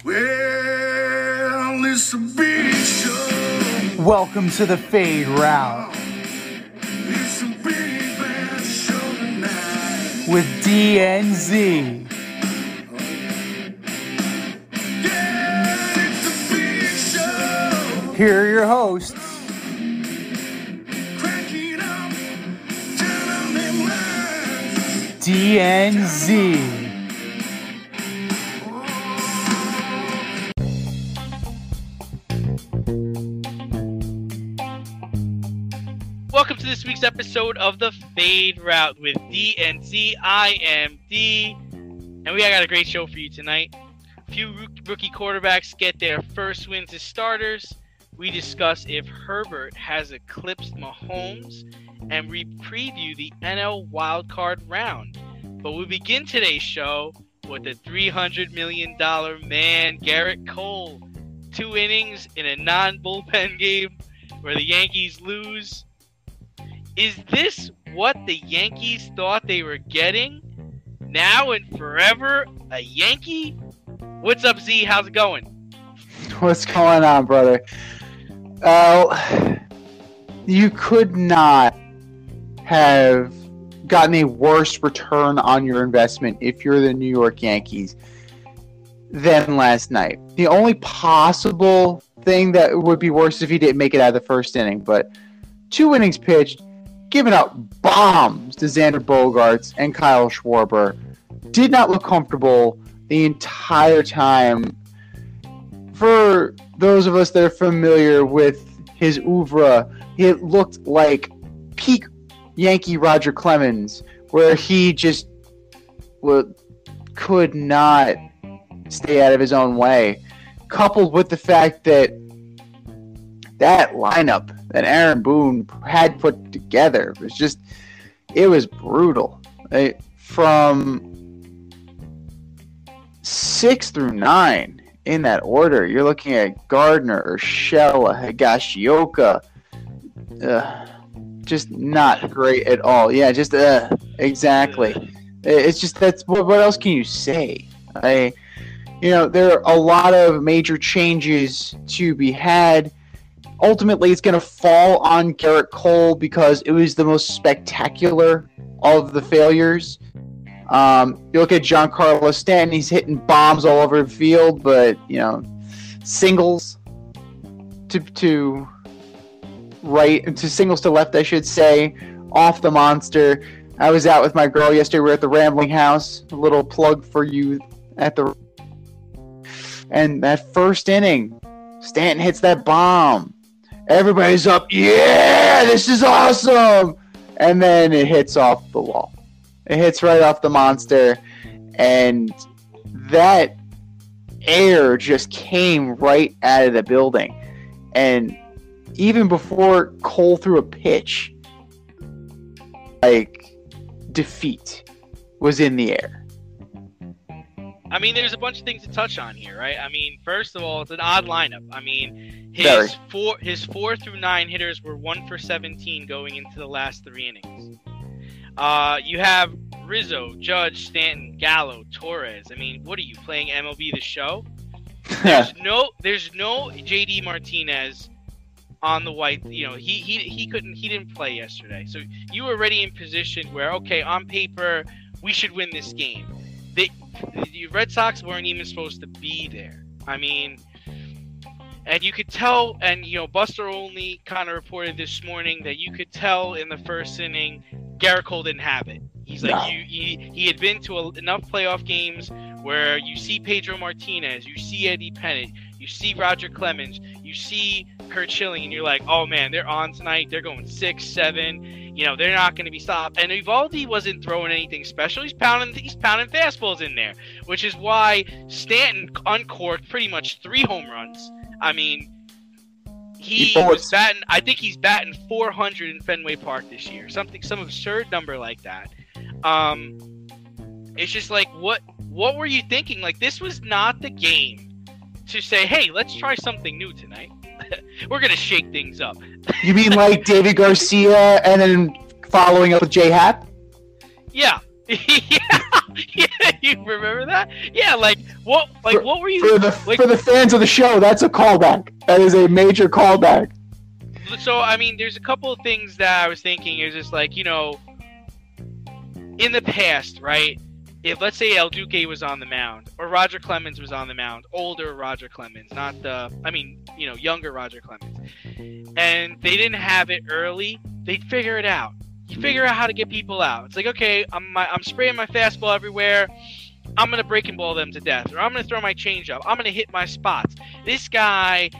Well, it's a big show. Welcome to the Fade Route It's a big bad show tonight. with DNZ. Yeah, it's a big show. Here are your hosts, Crack it up, turn on them lights. DNZ. Welcome to this week's episode of the Fade Route with D and Z. I am D, and we got a great show for you tonight. A few rookie quarterbacks get their first wins as starters. We discuss if Herbert has eclipsed Mahomes, and we preview the NL wildcard round. But we begin today's show with the $300 million man, Garrett Cole. 2 innings in a non-bullpen game where the Yankees lose. Is this what the Yankees thought they were getting? Now and forever, a Yankee? What's up, Z? How's it going? What's going on, brother? You could not have gotten a worse return on your investment if you're the New York Yankees than last night. The only possible thing that would be worse is if he didn't make it out of the first inning, but 2 innings pitched, giving up bombs to Xander Bogaerts and Kyle Schwarber. Did not look comfortable the entire time. For those of us that are familiar with his oeuvre, it looked like peak Yankee Roger Clemens, where he just could not stay out of his own way. Coupled with the fact that that lineup that Aaron Boone had put together it was brutal. From 6 through 9 in that order, you're looking at Gardner, Urshela, Higashioka. Just not great at all. Yeah, just exactly. It's just that's what else can you say? There are a lot of major changes to be had. Ultimately, it's going to fall on Garrett Cole because it was the most spectacular of the failures. You look at Giancarlo Stanton, he's hitting bombs all over the field, but, singles to right, to singles to left, I should say, off the monster. I was out with my girl yesterday. We were at the Rambling House. A little plug for you and that first inning, Stanton hits that bomb. Everybody's up, yeah, this is awesome! And then it hits off the wall. It hits right off the monster, and that air just came right out of the building. And even before Cole threw a pitch, defeat was in the air. I mean, there's a bunch of things to touch on here, right? I mean, first of all, it's an odd lineup. I mean, his 4 through 9 hitters were 1 for 17 going into the last 3 innings. You have Rizzo, Judge, Stanton, Gallo, Torres. I mean, what are you, playing MLB The Show? There's no JD Martinez on the white. He didn't play yesterday. So you were already in position where, okay, on paper, we should win this game. The Red Sox weren't even supposed to be there. I mean, and you could tell, and Buster Olney kind of reported this morning that you could tell in the first inning, Garrett Cole didn't have it. He's like, he had been to enough playoff games where you see Pedro Martinez, you see Eddie Pennant, you see Roger Clemens, you see Kurt Schilling, and you're like, oh man, they're on tonight. They're going 6, 7. They're not going to be stopped. And Eovaldi wasn't throwing anything special. He's pounding fastballs in there, which is why Stanton uncorked pretty much 3 home runs. I mean, he was batting. I think he's batting 400 in Fenway Park this year. Some absurd number like that. It's just like, what were you thinking? Like, this was not the game to say, hey, let's try something new tonight. We're going to shake things up. You mean like David Garcia and then following up with J-Happ? Yeah. Yeah. Yeah, you remember that? Yeah, what were you for the fans of the show? That's a callback. That is a major callback. So I mean, there's a couple of things that I was thinking. Is just in the past, right? If let's say El Duque was on the mound or Roger Clemens was on the mound, older Roger Clemens, younger Roger Clemens, and they didn't have it early, they'd figure it out. You figure out how to get people out. It's like, okay, I'm spraying my fastball everywhere. I'm gonna breaking ball them to death, or I'm gonna throw my changeup. I'm gonna hit my spots. This guy,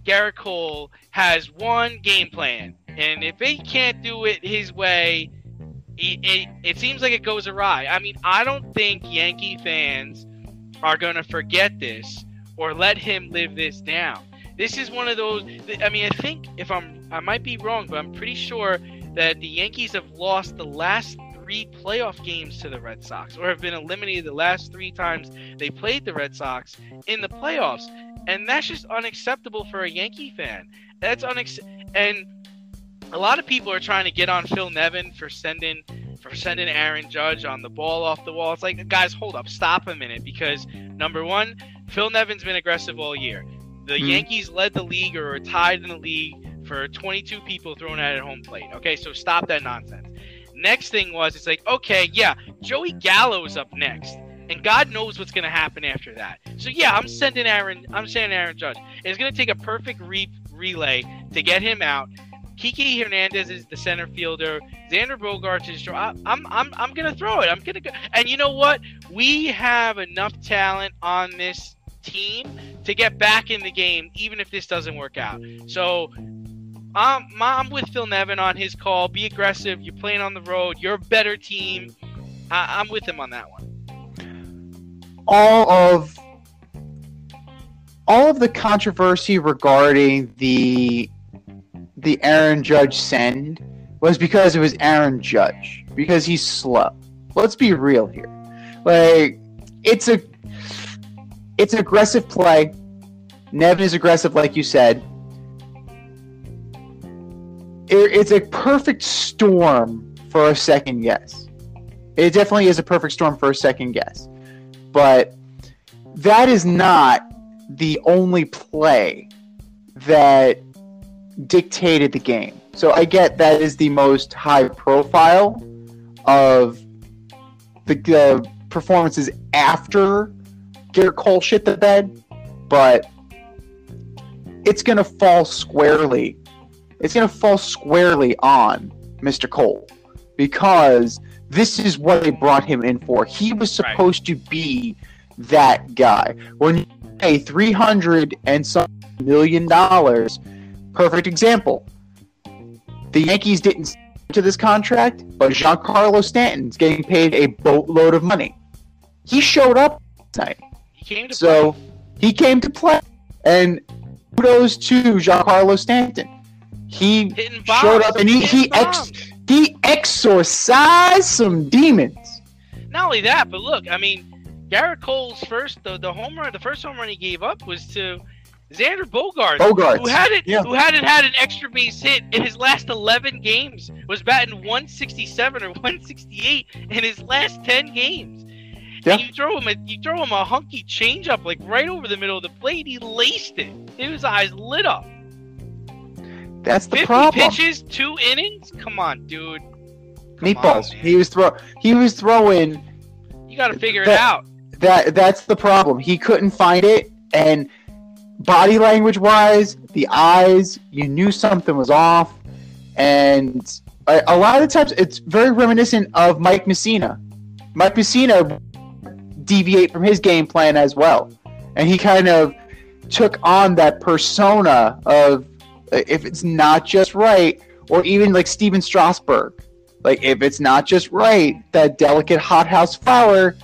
Garrett Cole, has one game plan, and if he can't do it his way, it seems like it goes awry. I mean, I don't think Yankee fans are going to forget this or let him live this down. This is one of those. I mean, I think I might be wrong, but I'm pretty sure that the Yankees have lost the last 3 playoff games to the Red Sox, or have been eliminated the last 3 times they played the Red Sox in the playoffs, and that's just unacceptable for a Yankee fan. That's and a lot of people are trying to get on Phil Nevin for sending Aaron Judge on the ball off the wall. It's like, guys, hold up, stop a minute, because number one, Phil Nevin's been aggressive all year. The Yankees led the league or are tied in the league for 22 people thrown at home plate. Okay, so stop that nonsense. Next thing was, it's like, okay, yeah, Joey Gallo's up next, and God knows what's going to happen after that. So yeah, I'm sending Aaron Judge. It's going to take a perfect relay to get him out. Kiki Hernandez is the center fielder. Xander Bogaerts is. I'm gonna throw it. I'm gonna go. And you know what? We have enough talent on this team to get back in the game, even if this doesn't work out. So I'm with Phil Nevin on his call. Be aggressive. You're playing on the road. You're a better team. I'm with him on that one. All of the controversy regarding the Aaron Judge send was because it was Aaron Judge, because he's slow. Let's be real here. Like, it's aggressive play. Nevin is aggressive, like you said. It's a perfect storm for a second guess. It definitely is a perfect storm for a second guess. But that is not the only play that dictated the game. So I get that is the most high profile of the performances after Garrett Cole shit the bed, but it's going to fall squarely. It's going to fall squarely on Mr. Cole, because this is what they brought him in for. He was supposed to be that guy. When you pay $300 and some $1 million, perfect example. The Yankees didn't to this contract, but Giancarlo Stanton's getting paid a boatload of money. He showed up tonight. He came to play. And kudos to Giancarlo Stanton. He showed up and he exorcised some demons. Not only that, but look, I mean, Garrett Cole's first the first home run he gave up was to Xander Bogaerts, who hadn't had an extra base hit in his last 11 games, was batting 167 or 168 in his last 10 games. Yeah. And you throw him a hunky changeup like right over the middle of the plate. He laced it. His eyes lit up. That's the 50 problem. 50 pitches, 2 innings. Come on, dude. Meatballs. He was throwing. You got to figure it out. That's the problem. He couldn't find it, and body language wise, the eyes, you knew something was off, and a lot of the times it's very reminiscent of Mike Messina. Mike Messina deviate from his game plan as well, and he kind of took on that persona of if it's not just right, or even like Steven Strasburg, like if it's not just right, that delicate hothouse flower,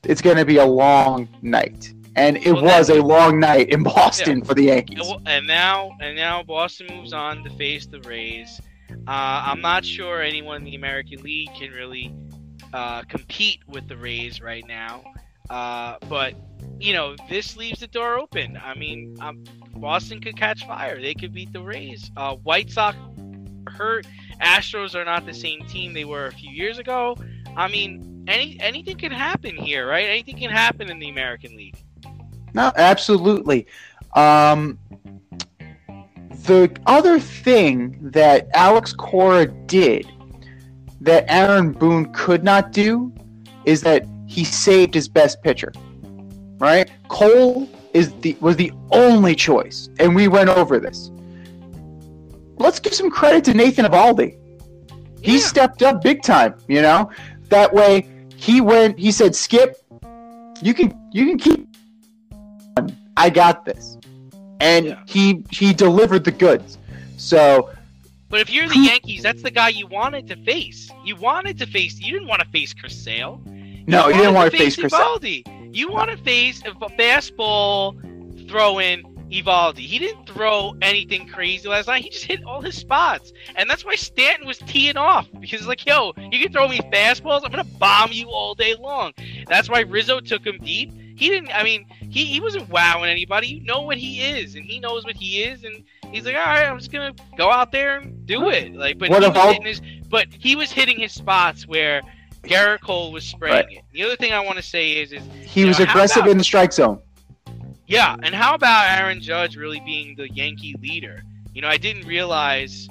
it's going to be a long night. And it was a long night in Boston for the Yankees. And now Boston moves on to face the Rays. I'm not sure anyone in the American League can really compete with the Rays right now. But, you know, this leaves the door open. I mean, Boston could catch fire. They could beat the Rays. White Sox are hurt. Astros are not the same team they were a few years ago. I mean, anything can happen here, right? Anything can happen in the American League. No, absolutely. The other thing that Alex Cora did that Aaron Boone could not do is that he saved his best pitcher. Right? Cole was the only choice, and we went over this. Let's give some credit to Nathan Eovaldi. He stepped up big time, you know? That way he said, Skip, you can keep on. I got this. And he delivered the goods. So but if you're the Yankees, that's the guy you wanted to face. You didn't want to face Chris Sale. No, you didn't want to face Chris Eovaldi. You want to face a fastball throwing Eovaldi. He didn't throw anything crazy last night. He just hit all his spots. And that's why Stanton was teeing off. Because like, yo, you can throw me fastballs, I'm going to bomb you all day long. That's why Rizzo took him deep. He wasn't wowing anybody. You know what he is, and he knows what he is, and he's like, all right, I'm just going to go out there and do it. Like, but he was hitting his spots where Garrett Cole was spraying it. The other thing I want to say is he was aggressive in the strike zone. Yeah, and how about Aaron Judge really being the Yankee leader? You know, I didn't realize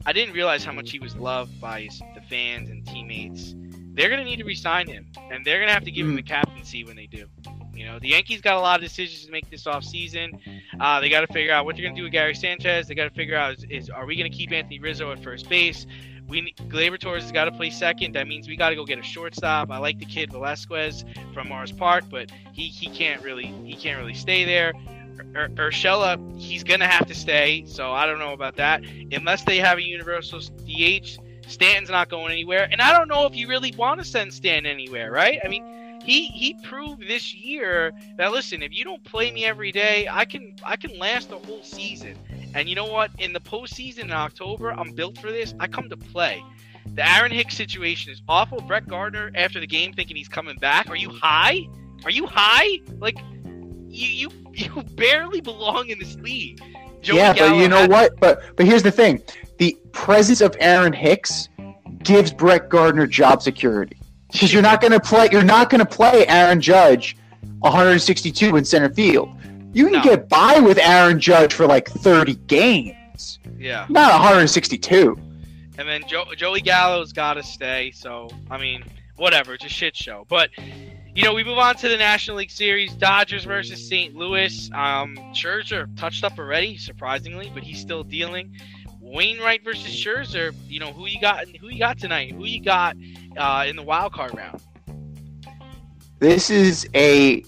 how much he was loved by the fans and teammates. They're going to need to re-sign him, and they're going to have to give him the captaincy when they do. You know, the Yankees got a lot of decisions to make this offseason. They got to figure out what they're going to do with Gary Sanchez. They got to figure out are we going to keep Anthony Rizzo at first base? Gleyber Torres has got to play second. That means we got to go get a shortstop. I like the kid Velasquez from Mars Park, but he can't really stay there. Urshela, he's gonna have to stay. So I don't know about that unless they have a universal DH. Stanton's not going anywhere, and I don't know if you really want to send Stanton anywhere, right? I mean, he proved this year that listen, if you don't play me every day, I can last the whole season. And you know what? In the postseason in October, I'm built for this. I come to play. The Aaron Hicks situation is awful. Brett Gardner, after the game, thinking he's coming back. Are you high? Like, you barely belong in this league. But you know what? But here's the thing. The presence of Aaron Hicks gives Brett Gardner job security. Because you're not going to play Aaron Judge 162 in center field. You can get by with Aaron Judge for like 30 games. Yeah. Not 162. And then Joey Gallo's got to stay. So, I mean, whatever. It's a shit show. But, you know, we move on to the National League Series. Dodgers versus St. Louis. Scherzer touched up already, surprisingly, but he's still dealing. Wainwright versus Scherzer. You know, who you got tonight? Who you got in the wild card round? This is a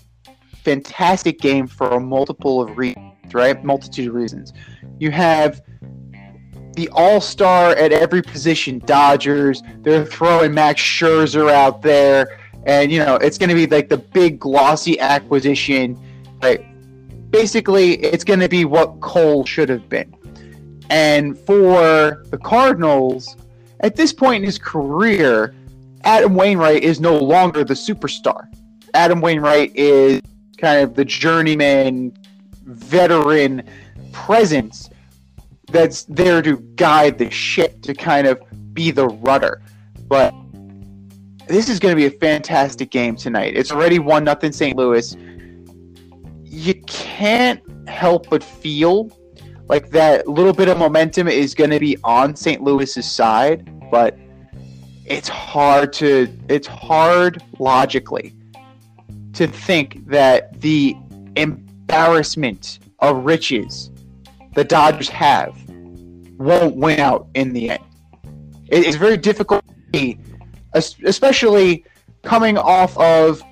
fantastic game for a multitude of reasons. You have the all-star at every position, Dodgers. They're throwing Max Scherzer out there, and you know it's going to be like the big glossy acquisition. Like, basically, it's going to be what Cole should have been. And for the Cardinals, at this point in his career, Adam Wainwright is no longer the superstar. Adam Wainwright is kind of the journeyman, veteran presence that's there to guide the ship, to kind of be the rudder. But this is going to be a fantastic game tonight. It's already 1-0 St. Louis. You can't help but feel like that little bit of momentum is going to be on St. Louis's side, but it's hard logically to think that the embarrassment of riches the Dodgers have won't win out in the end. It's very difficult, especially coming off of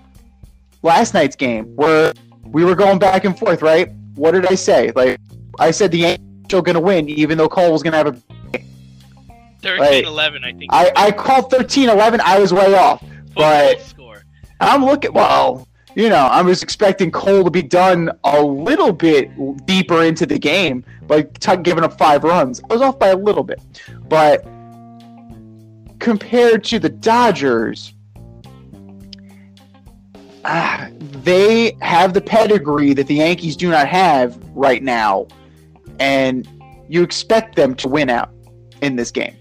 last night's game where we were going back and forth, right? What did I say? Like, I said the Yankees are going to win, even though Cole was going to have a 13-11, I think. I called 13-11. I was way off. But score. I'm looking, well, you know, I was expecting Cole to be done a little bit deeper into the game, but giving up 5 runs. I was off by a little bit. But compared to the Dodgers, they have the pedigree that the Yankees do not have right now, and you expect them to win out in this game.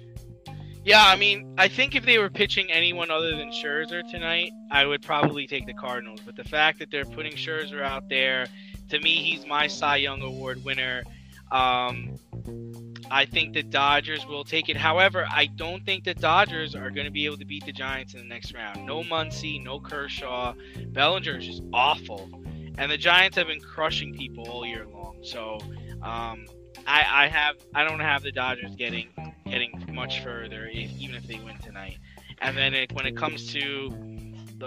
Yeah, I mean, I think if they were pitching anyone other than Scherzer tonight, I would probably take the Cardinals. But the fact that they're putting Scherzer out there, to me, he's my Cy Young Award winner. I think the Dodgers will take it. However, I don't think the Dodgers are going to be able to beat the Giants in the next round. No Muncy, no Kershaw. Bellinger is just awful. And the Giants have been crushing people all year long. So I don't have the Dodgers getting much further, even if they win tonight. And then when it comes to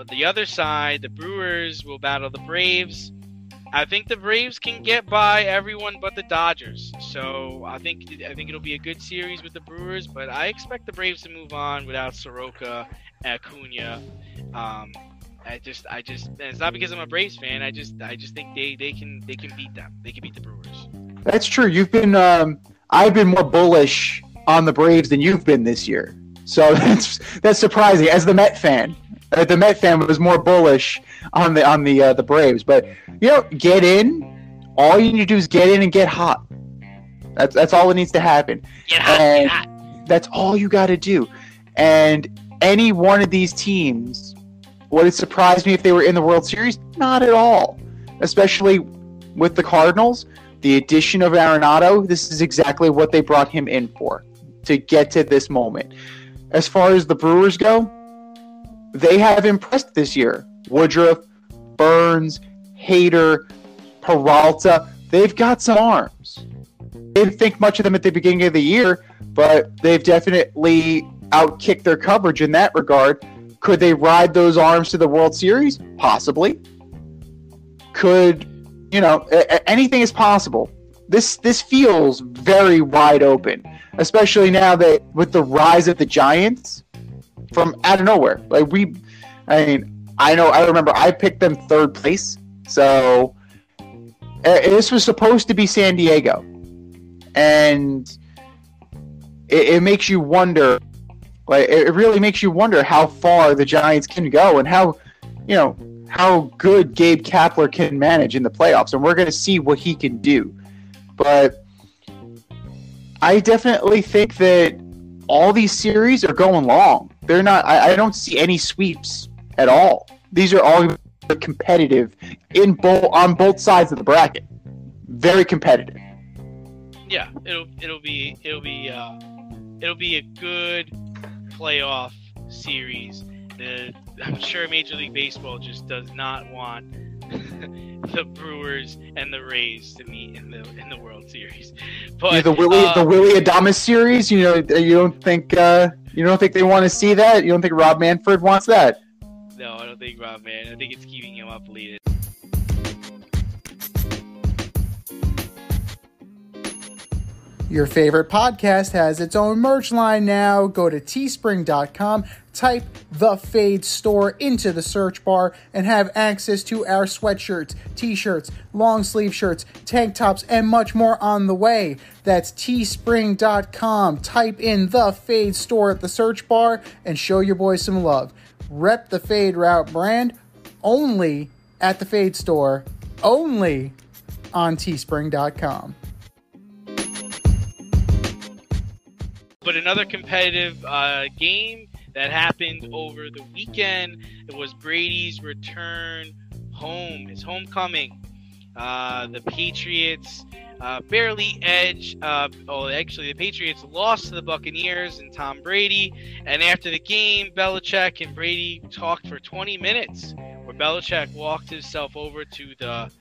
the other side, the Brewers will battle the Braves. I think the Braves can get by everyone but the Dodgers. So I think it'll be a good series with the Brewers, but I expect the Braves to move on without Soroka, Acuna. I just, and it's not because I'm a Braves fan. I just think they can beat them. They can beat the Brewers. That's true. You've been, I've been more bullish on the Braves than you've been this year. So that's surprising. As the Met fan, was more bullish on the Braves. But get in. All you need to do is get in and get hot. That's all that needs to happen. Get hot. That's all you got to do. And any one of these teams, would it surprise me if they were in the World Series? Not at all. Especially with the Cardinals, the addition of Arenado. This is exactly what they brought him in for, to get to this moment. As far as the Brewers go, they have impressed this year. Woodruff, Burns, Hader, Peralta, they've got some arms. Didn't think much of them at the beginning of the year, but they've definitely outkicked their coverage in that regard. Could they ride those arms to the World Series? Possibly. Could, anything is possible. This feels very wide open, especially now that with the rise of the Giants from out of nowhere. I remember I picked them third place, so this was supposed to be San Diego, and it makes you wonder. It really makes you wonder how far the Giants can go and how good Gabe Kapler can manage in the playoffs, and we're going to see what he can do. But I definitely think that all these series are going long. They're not. I don't see any sweeps at all. These are all competitive on both sides of the bracket. Very competitive. Yeah, it'll be a good playoff series. I'm sure Major League Baseball just does not want the Brewers and the Rays to meet in the World Series. But the Willie Adames series, you don't think they want to see that? You don't think Rob Manfred wants that? No, I don't think Rob I think it's keeping him up late. Your favorite podcast has its own merch line now. Go to teespring.com, type The Fade Store into the search bar, and have access to our sweatshirts, t-shirts, long sleeve shirts, tank tops, and much more on the way. That's teespring.com. Type in The Fade Store at the search bar and show your boys some love. Rep the Fade Route brand only at The Fade Store, only on teespring.com. But another competitive game that happened over the weekend, it was Brady's return home, his homecoming. The Patriots barely edged. The Patriots lost to the Buccaneers and Tom Brady. And after the game, Belichick and Brady talked for 20 minutes, where Belichick walked himself over to the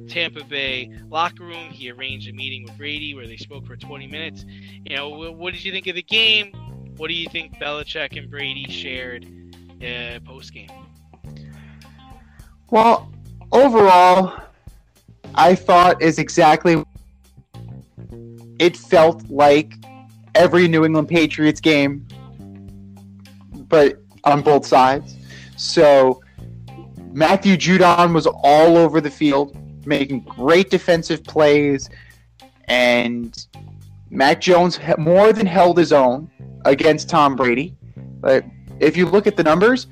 Tampa Bay locker room. He arranged a meeting with Brady where they spoke for 20 minutes. What did you think of the game? What do you think Belichick and Brady shared post-game? Well, overall, I thought it felt like every New England Patriots game, but on both sides. So Matthew Judon was all over the field, making great defensive plays, and Mac Jones more than held his own against Tom Brady. But if you look at the numbers,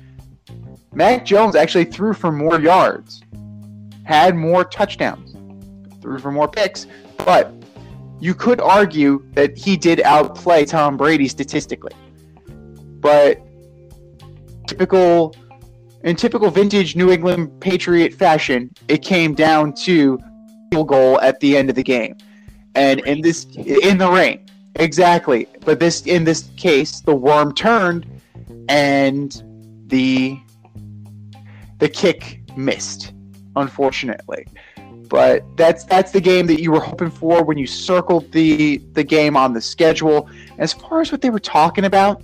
Mac Jones actually threw for more yards, had more touchdowns, threw for more picks, but you could argue that he did outplay Tom Brady statistically. but in typical vintage New England Patriot fashion, it came down to field goal at the end of the game. And in the rain. Exactly. But in this case, the worm turned and the kick missed, unfortunately. But that's the game that you were hoping for when you circled the game on the schedule. As far as what they were talking about,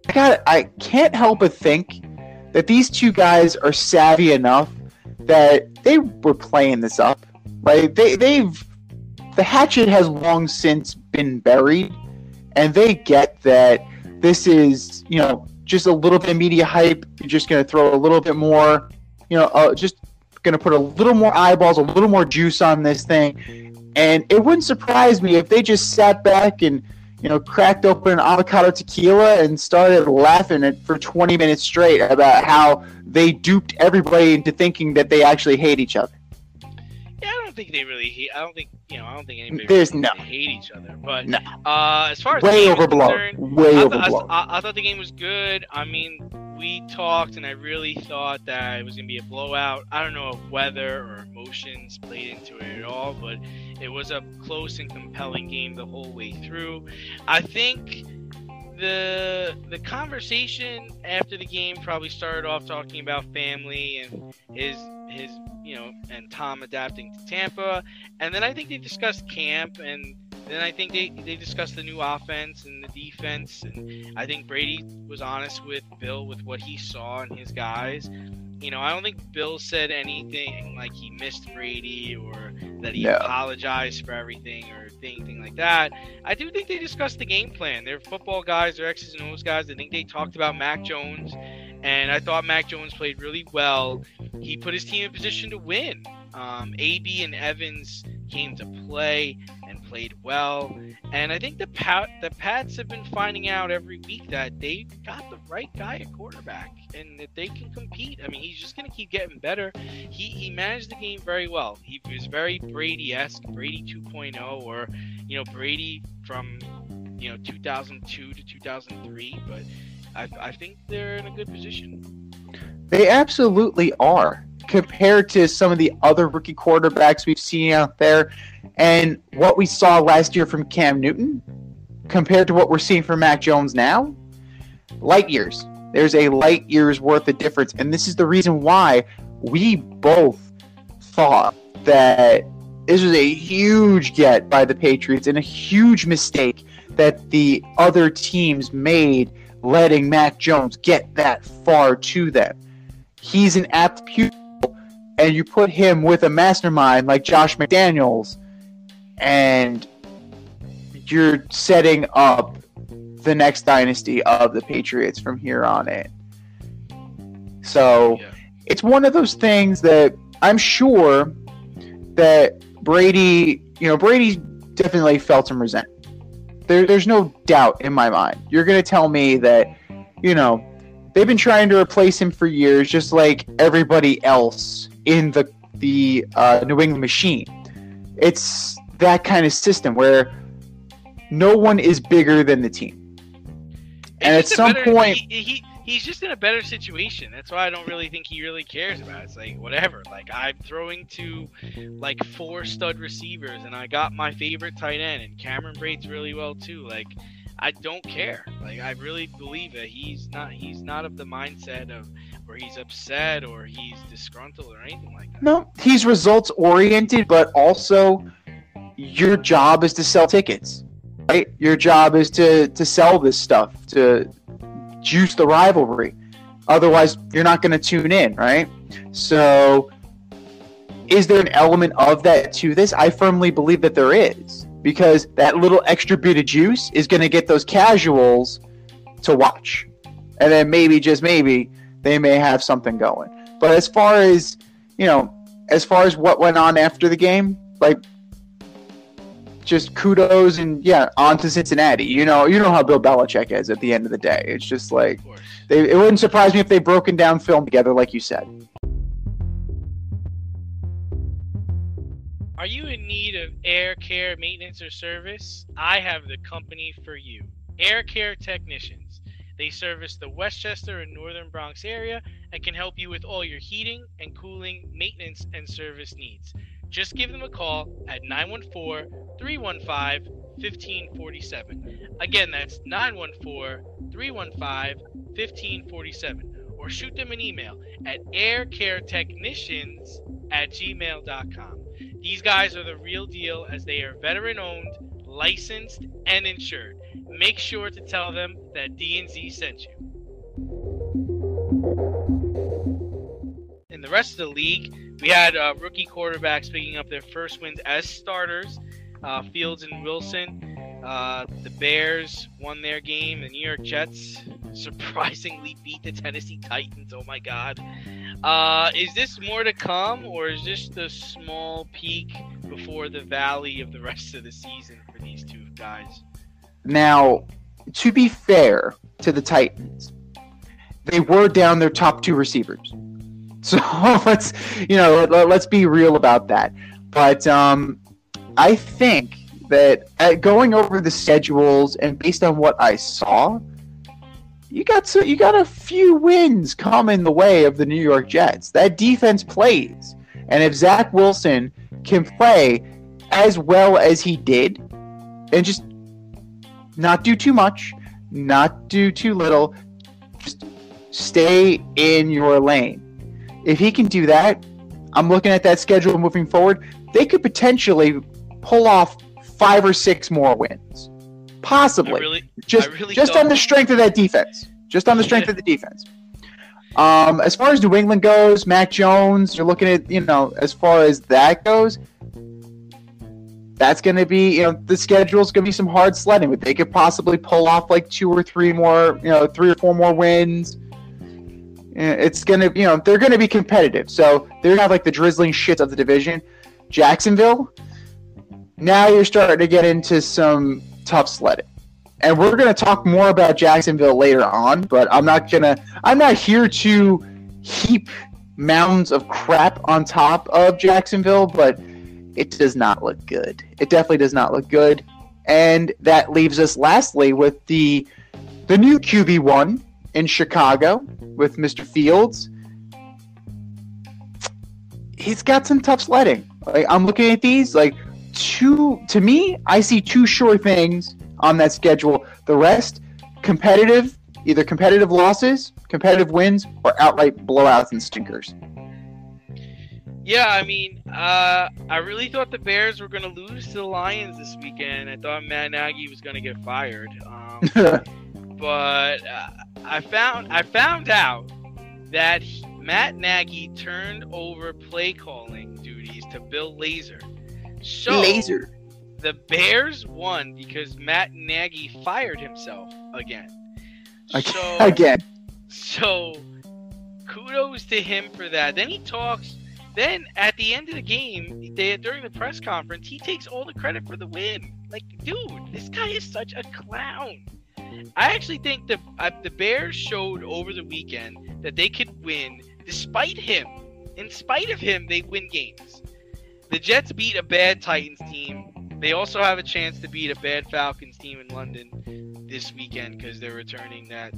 I can't help but think that these two guys are savvy enough that they were playing this up. Like the hatchet has long since been buried, and they get that this is, just a little bit of media hype. You're just going to throw a little bit more, just going to put a little more eyeballs, a little more juice on this thing. And it wouldn't surprise me if they just sat back and, cracked open an avocado tequila and started laughing for 20 minutes straight about how they duped everybody into thinking that they actually hate each other. Yeah, I don't think they really hate. I don't think anybody There's really hate each other. But no. As far as way the game is overblown, concerned, I thought the game was good. I mean, we talked, and I really thought that it was gonna be a blowout. I don't know if weather or emotions played into it at all, but it was a close and compelling game the whole way through. I think the conversation after the game probably started off talking about family and his and Tom adapting to Tampa, and then I think they discussed camp, and then I think they discussed the new offense and the defense, and I think Brady was honest with Bill with what he saw in his guys. I don't think Bill said anything like he missed Brady or that he apologized for everything or anything like that. I do think they discussed the game plan. They're football guys, they're X's and O's guys. I think they talked about Mac Jones, and I thought Mac Jones played really well. He put his team in position to win. AB and Evans came to play and played well, and I think the Pats have been finding out every week that they got the right guy at quarterback and that they can compete. I mean, he's just going to keep getting better. He managed the game very well. He was very Brady-esque, Brady 2.0, or Brady from 2002 to 2003. But I think they're in a good position. They absolutely are, compared to some of the other rookie quarterbacks we've seen out there, and what we saw last year from Cam Newton, compared to what we're seeing from Mac Jones now, light years. There's a light years worth of difference, and this is the reason why we both thought that this was a huge get by the Patriots and a huge mistake that the other teams made letting Mac Jones get that far to them. He's an apt pupil, and you put him with a mastermind like Josh McDaniels, and you're setting up the next dynasty of the Patriots from here on in. So it's one of those things that I'm sure that Brady definitely felt some resentment. There's no doubt in my mind. You're going to tell me that, they've been trying to replace him for years, just like everybody else in the New England machine. It's that kind of system where no one is bigger than the team. And at some point, he's just in a better situation. That's why I don't really think he really cares about it. It's like, whatever. Like, I'm throwing to, 4 stud receivers, and I got my favorite tight end, and Cameron Braid's really well, too. Like, I don't care. Like, I really believe that he's not of the mindset of where he's upset or he's disgruntled or anything like that. No, he's results-oriented, but also your job is to sell tickets. Right? Your job is to sell this stuff, to juice the rivalry. Otherwise, you're not going to tune in, right? So, is there an element of that to this? I firmly believe that there is, because that little extra bit of juice is going to get those casuals to watch. And then maybe, just maybe, they may have something going. But as far as what went on after the game, just kudos and on to Cincinnati. You know how Bill Belichick is at the end of the day. It's just like it wouldn't surprise me if they've broken down film together, like you said. Are you in need of air care maintenance or service? I have the company for you. Air Care Technicians. They service the Westchester and Northern Bronx area and can help you with all your heating and cooling, maintenance, and service needs. Just give them a call at 914-315-1547. Again, that's 914-315-1547. Or shoot them an email at aircaretechnicians@gmail.com. These guys are the real deal as they are veteran-owned, licensed, and insured. Make sure to tell them that D&Z sent you. In the rest of the league, we had rookie quarterbacks picking up their first wins as starters. Fields and Wilson. The Bears won their game. The New York Jets surprisingly beat the Tennessee Titans. Oh my God. Is this more to come, or is this the small peak before the valley of the rest of the season for these two guys? Now, to be fair to the Titans, they were down their top two receivers. So let's be real about that. But I think that going over the schedules and based on what I saw, you got a few wins coming the way of the New York Jets. That defense plays, and if Zach Wilson can play as well as he did, and just not do too much, not do too little, just stay in your lane. If he can do that, I'm looking at that schedule moving forward. They could potentially pull off 5 or 6 more wins, possibly. Just on the strength of that defense. Just on the strength of the defense. As far as New England goes, Mac Jones, you're looking at, as far as that goes, that's going to be, the schedule's going to be some hard sledding, but they could possibly pull off like 2 or 3 more, 3 or 4 more wins. It's going to, they're going to be competitive. So they're not like the drizzling shits of the division. Jacksonville, now you're starting to get into some tough sledding. And we're going to talk more about Jacksonville later on, but I'm not here to heap mounds of crap on top of Jacksonville, but it does not look good. It definitely does not look good. And that leaves us lastly with the new QB1 in Chicago with Mr. Fields. He's got some tough sledding. Like, I'm looking at these, like, to me, I see 2 sure things on that schedule. The rest, competitive, either competitive losses, competitive wins, or outright blowouts and stinkers. Yeah, I mean, I really thought the Bears were going to lose to the Lions this weekend. I thought Matt Nagy was going to get fired. But I found out that Matt Nagy turned over play calling duties to Bill Lazor. So the Bears won because Matt Nagy fired himself again. So kudos to him for that. Then he talks. Then at the end of the game, during the press conference, he takes all the credit for the win. Like, dude, this guy is such a clown. I actually think the Bears showed over the weekend that they could win despite him. In spite of him, they win games. The Jets beat a bad Titans team. They also have a chance to beat a bad Falcons team in London this weekend because they're returning that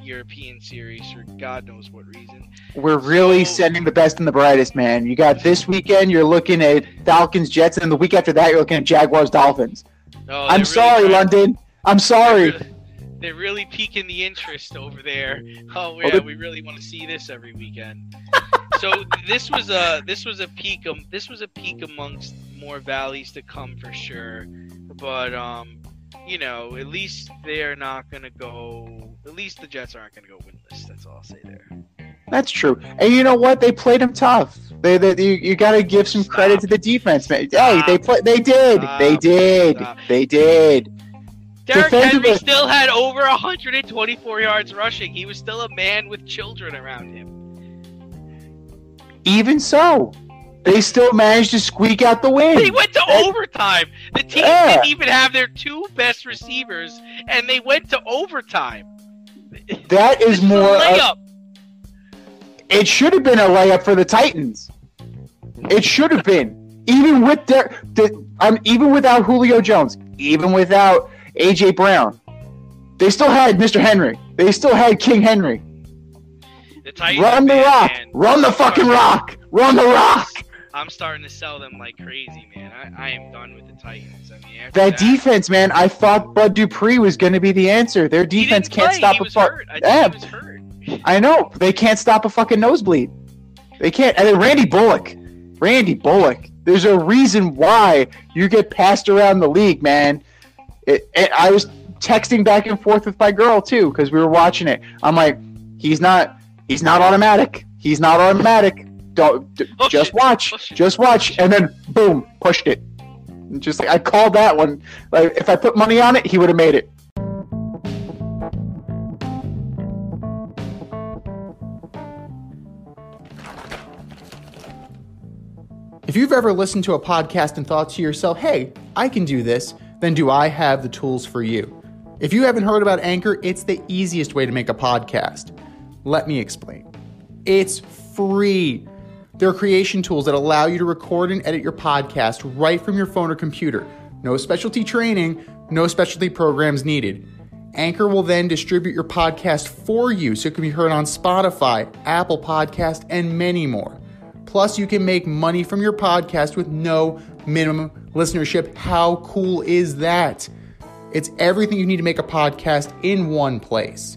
European series for God knows what reason. We're really sending the best and the brightest, man. You got this weekend, you're looking at Falcons, Jets, and the week after that, you're looking at Jaguars, Dolphins. Oh, I'm sorry, London. I'm sorry. They're really piquing the interest over there. Oh yeah, we really want to see this every weekend. So this was a peak amongst more valleys to come for sure. But at least they're not gonna go. At least the Jets aren't gonna go winless. That's all I'll say there. That's true. And you know what? They played them tough. You got to give some credit to the defense, man. Hey, they did. They did. Derrick Henry still had over 124 yards rushing. He was still a man with children around him. Even so, they still managed to squeak out the win. They went to overtime. The team didn't even have their 2 best receivers, and they went to overtime. That is more. Layup. It should have been a layup for the Titans. It should have been, even without Julio Jones, even without AJ Brown. They still had Mr. Henry. They still had King Henry. The Titans, Run the rock. Run the fucking rock. Run the rock. I'm starting to sell them like crazy, man. I am done with the Titans. I mean, That defense, man. I thought Bud Dupree was going to be the answer. Their defense can't stop a fuck. Yeah, he was hurt. I know. They can't stop a fucking nosebleed. They can't. And then Randy Bullock. There's a reason why you get passed around the league, man. I was texting back and forth with my girl too because we were watching it. I'm like, he's not automatic. He's not automatic. Just watch, and then boom, pushed it. Just like I called that one. Like if I put money on it, he would have made it. If you've ever listened to a podcast and thought to yourself, hey, I can do this, then do I have the tools for you? If you haven't heard about Anchor, it's the easiest way to make a podcast. Let me explain. It's free. There are creation tools that allow you to record and edit your podcast right from your phone or computer. No specialty training, no specialty programs needed. Anchor will then distribute your podcast for you so it can be heard on Spotify, Apple Podcast, and many more. Plus, you can make money from your podcast with no minimum listenership. How cool is that? It's everything you need to make a podcast in one place.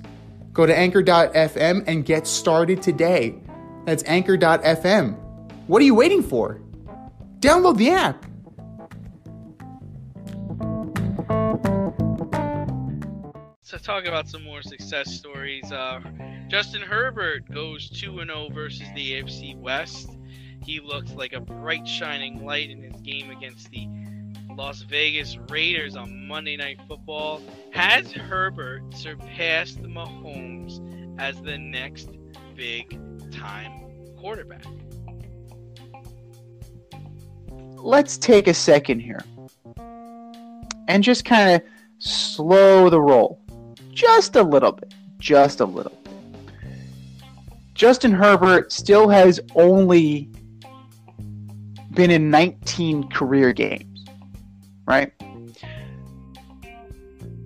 Go to anchor.fm and get started today. That's anchor.fm. What are you waiting for? Download the app. Let's talk about some more success stories. Justin Herbert goes 2-0 versus the AFC West. He looks like a bright shining light in his game against the Las Vegas Raiders on Monday Night Football. Has Herbert surpassed Mahomes as the next big time quarterback? Let's take a second here and just kind of slow the roll just a little bit. Justin Herbert still has only been in 19 career games, right?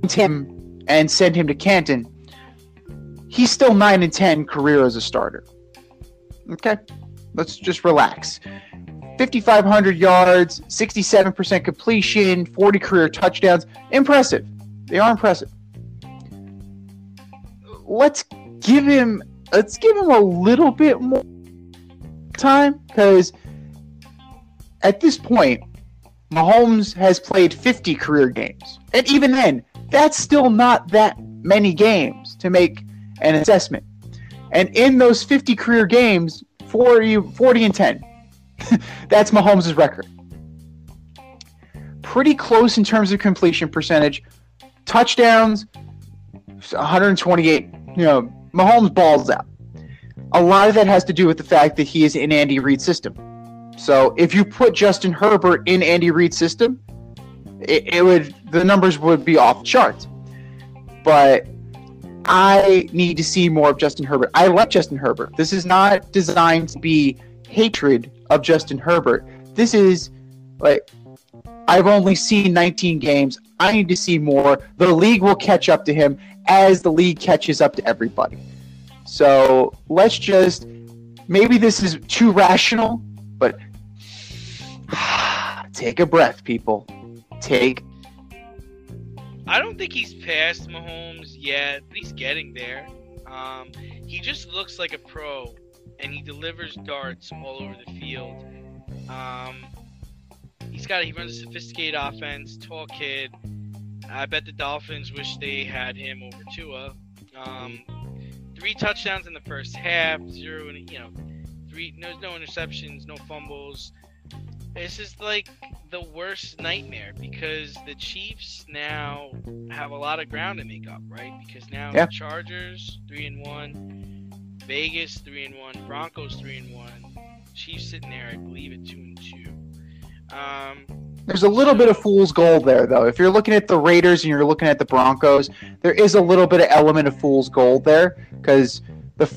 Him and send him to Canton. He's still 9-10 career as a starter. Okay, let's just relax. 5,500 yards, 67% completion, 40 career touchdowns. Impressive. They are impressive. Let's give him a little bit more time because at this point, Mahomes has played 50 career games. And even then, that's still not that many games to make an assessment. And in those 50 career games, 40-10. That's Mahomes' record. Pretty close in terms of completion percentage. Touchdowns, 128. Mahomes balls out. A lot of that has to do with the fact that he is in Andy Reid's system. So if you put Justin Herbert in Andy Reid's system, the numbers would be off the charts. But I need to see more of Justin Herbert. I like Justin Herbert. This is not designed to be hatred of Justin Herbert. This is like, I've only seen 19 games. I need to see more. The league will catch up to him as the league catches up to everybody. So let's just, maybe this is too rational, but take a breath, people. I don't think he's past Mahomes yet, but he's getting there. He just looks like a pro, and he delivers darts all over the field. He runs a sophisticated offense, tall kid. I bet the Dolphins wish they had him over Tua. 3 touchdowns in the first half, 0 and no interceptions, no fumbles. This is like the worst nightmare because the Chiefs now have a lot of ground to make up, right? Because now the Chargers 3-1, Vegas 3-1, Broncos 3-1, Chiefs sitting there, I believe, at 2-2. There's a little bit of fool's gold there, though. If you're looking at the Raiders and you're looking at the Broncos, there is a little bit of element of fool's gold there because the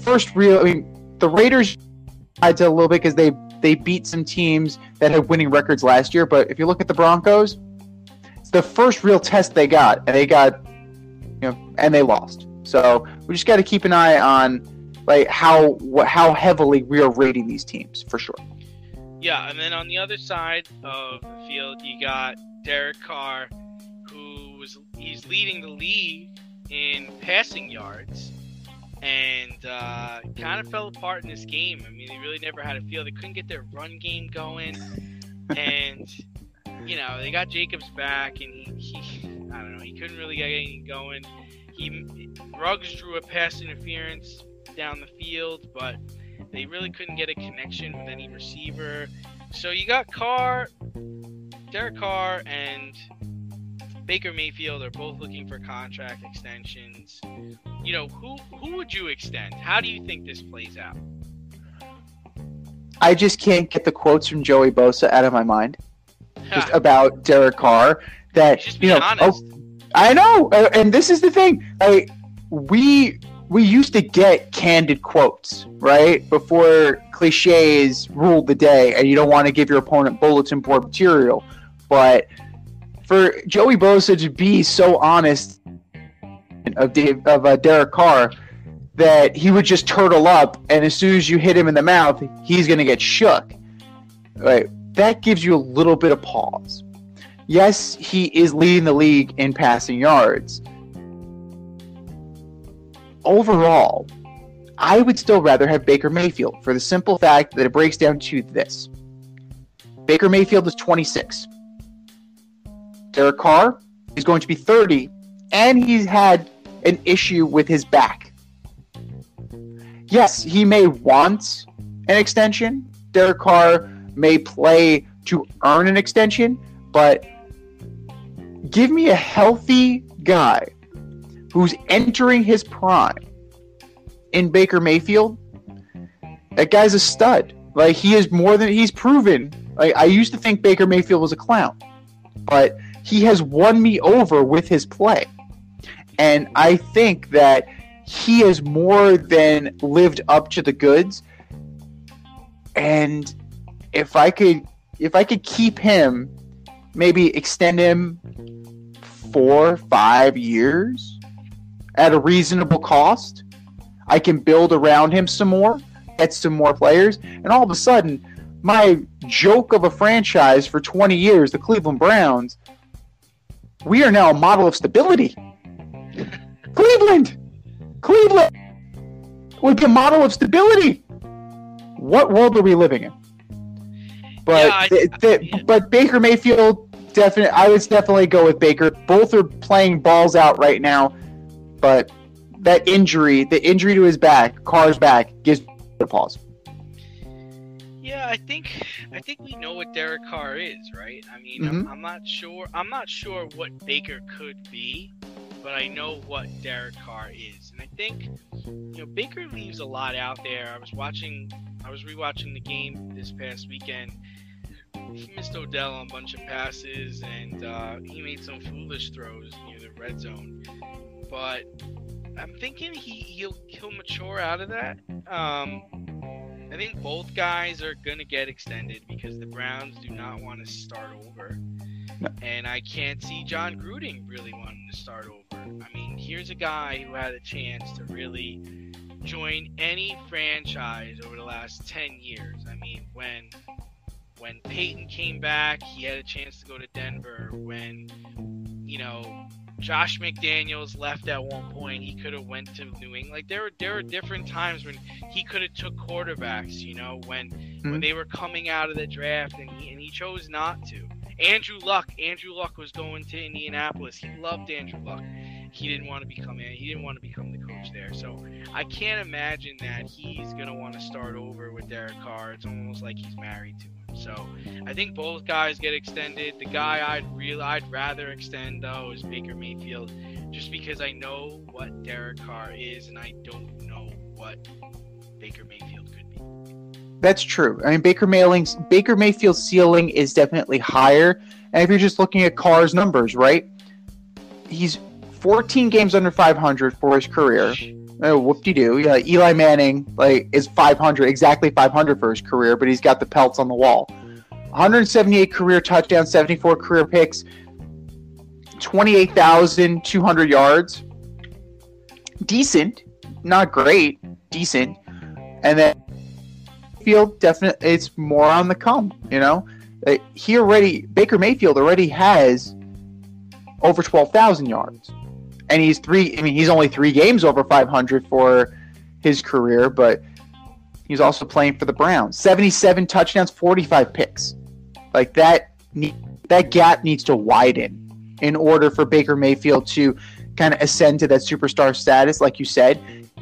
Raiders tried to a little bit because they beat some teams that had winning records last year. But if you look at the Broncos, it's the first real test they got, and and they lost. So we just got to keep an eye on like how heavily we are rating these teams for sure. Yeah, and then on the other side of the field, you got Derek Carr, he's leading the league in passing yards, and kind of fell apart in this game. I mean, they really never had a feel. They couldn't get their run game going, and they got Jacobs back, and he I don't know, he couldn't really get anything going. Ruggs drew a pass interference down the field, but they really couldn't get a connection with any receiver. So you got Derek Carr and Baker Mayfield are both looking for contract extensions. Who would you extend? How do you think this plays out? I just can't get the quotes from Joey Bosa out of my mind. Just about Derek Carr. That just be honest. I know, and this is the thing. Like we used to get candid quotes, right? Before cliches ruled the day, and you don't want to give your opponent bulletin board material. But for Joey Bosa to be so honest of Derek Carr that he would just turtle up, and as soon as you hit him in the mouth, he's going to get shook. Right? That gives you a little bit of pause. Yes, he is leading the league in passing yards. Overall, I would still rather have Baker Mayfield for the simple fact that it breaks down to this. Baker Mayfield is 26. Derek Carr is going to be 30, and he's had an issue with his back. Yes, he may want an extension. Derek Carr may play to earn an extension, but give me a healthy guy who's entering his prime in Baker Mayfield. That guy's a stud. Like, he is more than he's proven. Like, I used to think Baker Mayfield was a clown, but he has won me over with his play. And I think that he has more than lived up to the goods. And if I could keep him, maybe extend him 4-5 years at a reasonable cost, I can build around him some more, get some more players, and all of a sudden, my joke of a franchise for 20 years, the Cleveland Browns, we are now a model of stability. Cleveland would be a model of stability. What world are we living in? But but Baker Mayfield, I would definitely go with Baker. Both are playing balls out right now, but that injury, the injury to his back, Carr's back, gives me a pause. Yeah, I think we know what Derek Carr is, right? I mean, Mm-hmm. I'm not sure what Baker could be, but I know what Derek Carr is, and I think Baker leaves a lot out there. I was rewatching the game this past weekend. He missed Odell on a bunch of passes, and he made some foolish throws near the red zone. But I'm thinking he'll mature out of that. I think both guys are going to get extended because the Browns do not want to start over. No. And I can't see John Gruden really wanting to start over. I mean, here's a guy who had a chance to really join any franchise over the last 10 years. I mean, when Peyton came back, he had a chance to go to Denver. When, Josh McDaniels left at one point, he could have went to New England. Like, there were different times when he could have took quarterbacks, when they were coming out of the draft, and he chose not to. Andrew Luck was going to Indianapolis. He loved Andrew Luck. He didn't want to become the coach there. So I can't imagine that he's going to want to start over with Derek Carr. It's almost like he's married to him. So I think both guys get extended. The guy I'd rather extend, though, is Baker Mayfield, just because I know what Derek Carr is, and I don't know what Baker Mayfield could be. That's true. I mean, Baker Mayfield's ceiling is definitely higher. And if you're just looking at Carr's numbers, right? He's 14 games under 500 for his career. Whoop-de-doo. Yeah, Eli Manning is 500, exactly 500 for his career, but he's got the pelts on the wall. 178 career touchdowns, 74 career picks, 28,200 yards. decent, not great, decent. And then Mayfield, definitely, it's more on the come. Baker Mayfield already has over 12,000 yards, and he's only 3 games over 500 for his career, but he's also playing for the Browns. 77 touchdowns, 45 picks. Like that gap needs to widen in order for Baker Mayfield to kind of ascend to that superstar status, like you said.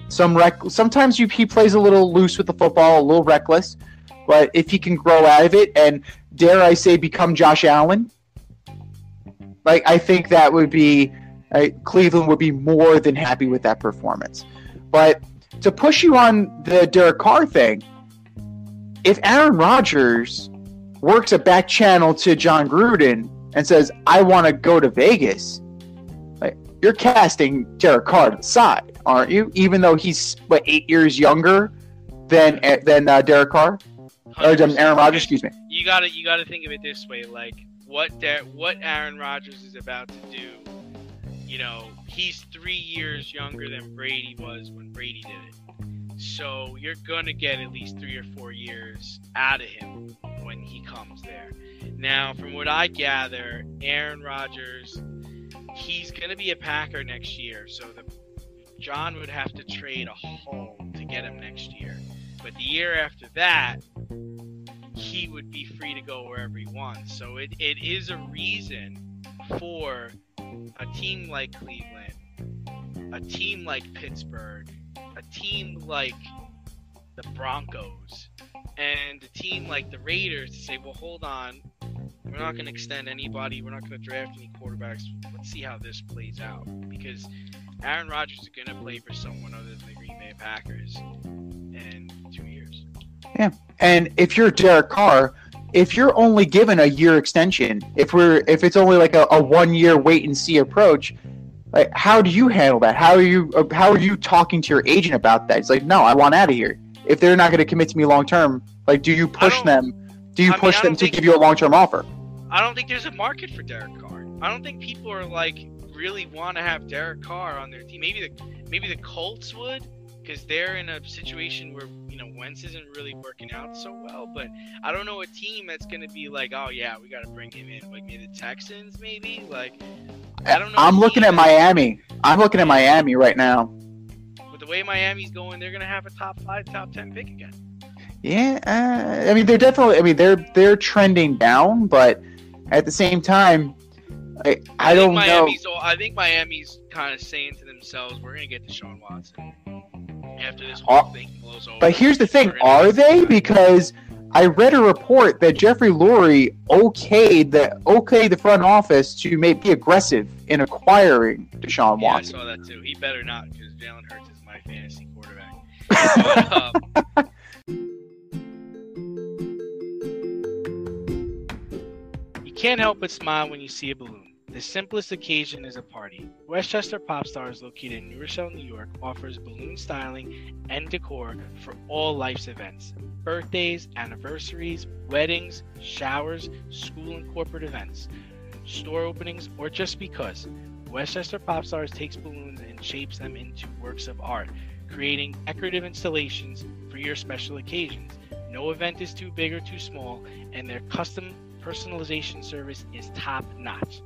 Sometimes he plays a little loose with the football, a little reckless, but if he can grow out of it and, dare I say, become Josh Allen, I think that would be Cleveland would be more than happy with that performance. But to push you on the Derek Carr thing, if Aaron Rodgers works a back channel to John Gruden and says, "I want to go to Vegas," you're casting Derek Carr to the side, aren't you? Even though he's 8 years younger than Derek Carr or Aaron Rodgers. Excuse me. You gotta think of it this way: what Aaron Rodgers is about to do. He's 3 years younger than Brady was when Brady did it. So you're gonna get at least 3 or 4 years out of him when he comes there. Now, from what I gather, Aaron Rodgers, he's going to be a Packer next year, so John would have to trade a haul to get him next year. But the year after that, he would be free to go wherever he wants. So it is a reason for a team like Cleveland, a team like Pittsburgh, a team like the Broncos, and a team like the Raiders to say, well, hold on, we're not going to extend anybody, we're not going to draft any quarterbacks, let's see how this plays out. Because Aaron Rodgers is going to play for someone other than the Green Bay Packers in 2 years. Yeah, and if you're Derek Carr, if you're only given a year extension, if it's only a 1 year wait and see approach, how do you handle that? How are you talking to your agent about that? It's no, I want out of here. If they're not going to commit to me long term, do you push them? Do you push them to give you a long term offer? I don't think there's a market for Derek Carr. I don't think people are really want to have Derek Carr on their team. Maybe the Colts would, because they're in a situation where Wentz isn't really working out so well. But I don't know a team that's going to be oh yeah, we got to bring him in. Maybe the Texans, maybe. I don't know. I'm looking at Miami. I'm looking at Miami right now. With the way Miami's going, they're going to have a top 5, top 10 pick again. Yeah, they're definitely. They're trending down, but at the same time, I don't know. I think Miami's kind of saying to themselves, "We're going to get Deshaun Watson after this whole thing blows over." But here's the thing: are they? Because I read a report that Jeffrey Lurie okayed the front office to be aggressive in acquiring Deshaun Watson. I saw that too. He better not, because Jalen Hurts is my fantasy quarterback. But, you can't help but smile when you see a balloon. The simplest occasion is a party. Westchester Pop Stars, located in New Rochelle, New York, offers balloon styling and decor for all life's events. Birthdays, anniversaries, weddings, showers, school and corporate events, store openings, or just because. Westchester Pop Stars takes balloons and shapes them into works of art, creating decorative installations for your special occasions. No event is too big or too small, and their custom personalization service is top-notch.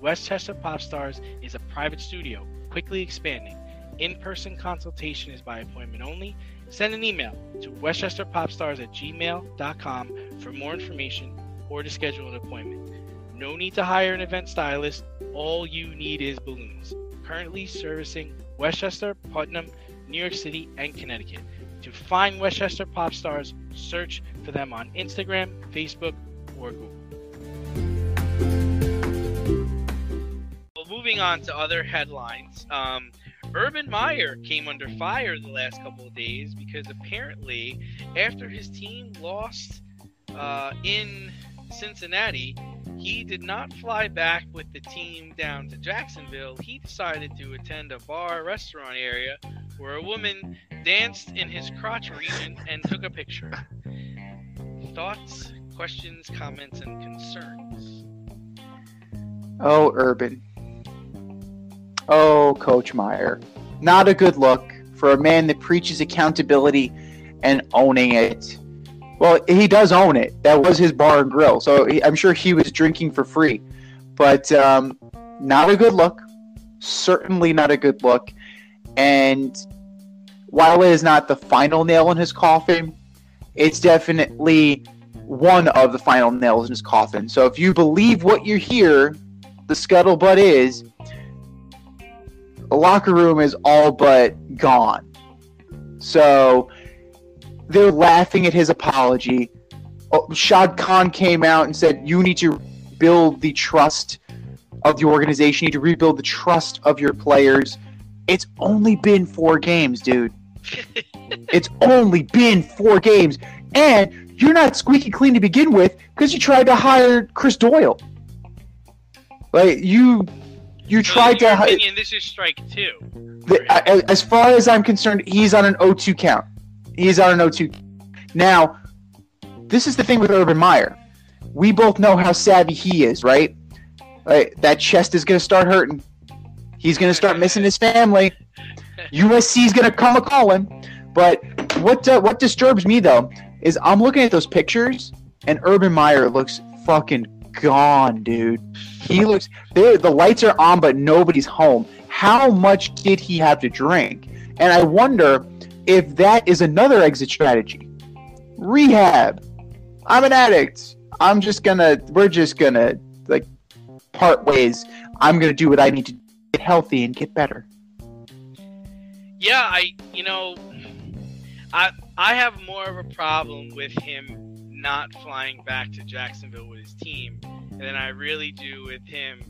Westchester Pop Stars is a private studio, quickly expanding. In-person consultation is by appointment only. Send an email to westchesterpopstars@gmail.com for more information or to schedule an appointment. No need to hire an event stylist. All you need is balloons. Currently servicing Westchester, Putnam, New York City, and Connecticut. To find Westchester Pop Stars, search for them on Instagram, Facebook, or Google. Well, moving on to other headlines. Urban Meyer came under fire the last couple of days because apparently after his team lost in Cincinnati, he did not fly back with the team down to Jacksonville. He decided to attend a bar-restaurant area where a woman danced in his crotch region and took a picture. Thoughts, questions, comments, and concerns? Oh, Urban. Oh, Coach Meyer. Not a good look for a man that preaches accountability and owning it. Well, he does own it. That was his bar and grill, so I'm sure he was drinking for free. But not a good look. Certainly not a good look. And while it is not the final nail in his coffin, it's definitely one of the final nails in his coffin. So if you believe what you hear, the scuttlebutt is the locker room is all but gone. So they're laughing at his apology. Shad Khan came out and said, you need to build the trust of the organization. You need to rebuild the trust of your players. It's only been 4 games, dude. It's only been 4 games. And you're not squeaky clean to begin with because you tried to hire Chris Doyle. Like, you tried to hire... This is strike 2. As far as I'm concerned, he's on an 0-2 count. He's on an 0-2. Now, this is the thing with Urban Meyer. We both know how savvy he is, right? That chest is going to start hurting. He's going to start missing his family. USC's going to come a-calling. But what disturbs me, though, is I'm looking at those pictures, and Urban Meyer looks fucking gone, dude. He looks... The lights are on, but nobody's home. How much did he have to drink? And I wonder if that is another exit strategy. Rehab. I'm an addict. We're just gonna, like, part ways. I'm gonna do what I need to get healthy and get better. Yeah, I have more of a problem with him not flying back to Jacksonville with his team than I really do with him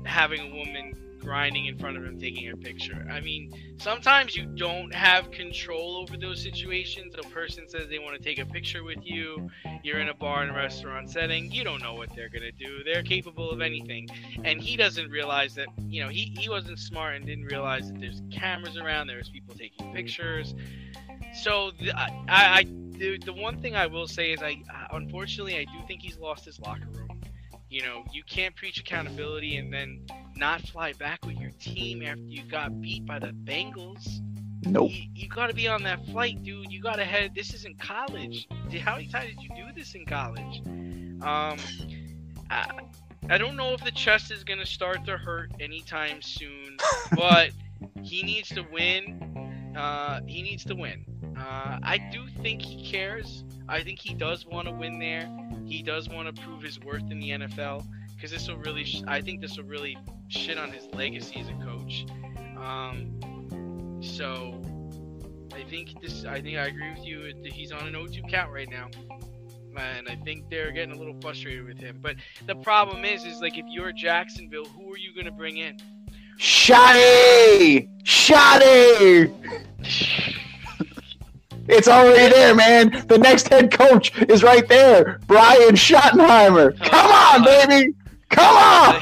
having a woman grinding in front of him taking her picture. I mean, sometimes you don't have control over those situations. A person says they want to take a picture with you. You're in a bar and restaurant setting. You don't know what they're going to do. They're capable of anything. And he doesn't realize that, he wasn't smart and didn't realize that there's cameras around. There's people taking pictures. So the one thing I will say is unfortunately, I do think he's lost his locker room. You can't preach accountability and then not fly back with your team after you got beat by the Bengals. Nope. You got to be on that flight, dude. You got to head. This isn't college. How many times did you do this in college? I don't know if the chest is going to start to hurt anytime soon, but he needs to win. He needs to win. I do think he cares. I think he does want to win there. He does want to prove his worth in the NFL because this will really, I think this will really shit on his legacy as a coach. So I think I agree with you. He's on an 0-2 count right now, and I think they're getting a little frustrated with him. But the problem is like if you're Jacksonville, who are you going to bring in? Shotty! It's already there, man. The next head coach is right there. Brian Schottenheimer. Come on, baby. Come on.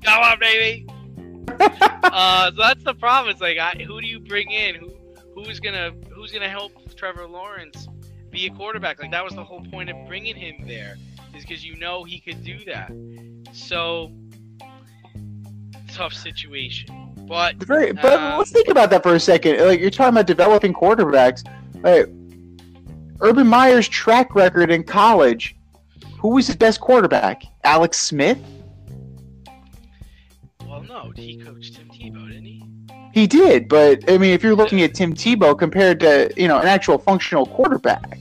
Come on, baby. So that's the problem. It's like, who do you bring in? Who's gonna help Trevor Lawrence be a quarterback? Like that was the whole point of bringing him there, is because he could do that. So tough situation. But let's think about that for a second. Like you're talking about developing quarterbacks. Urban Meyer's track record in college. Who was his best quarterback? Alex Smith? Well, no. He coached Tim Tebow, didn't he? He did, but I mean, if you're looking at Tim Tebow compared to an actual functional quarterback,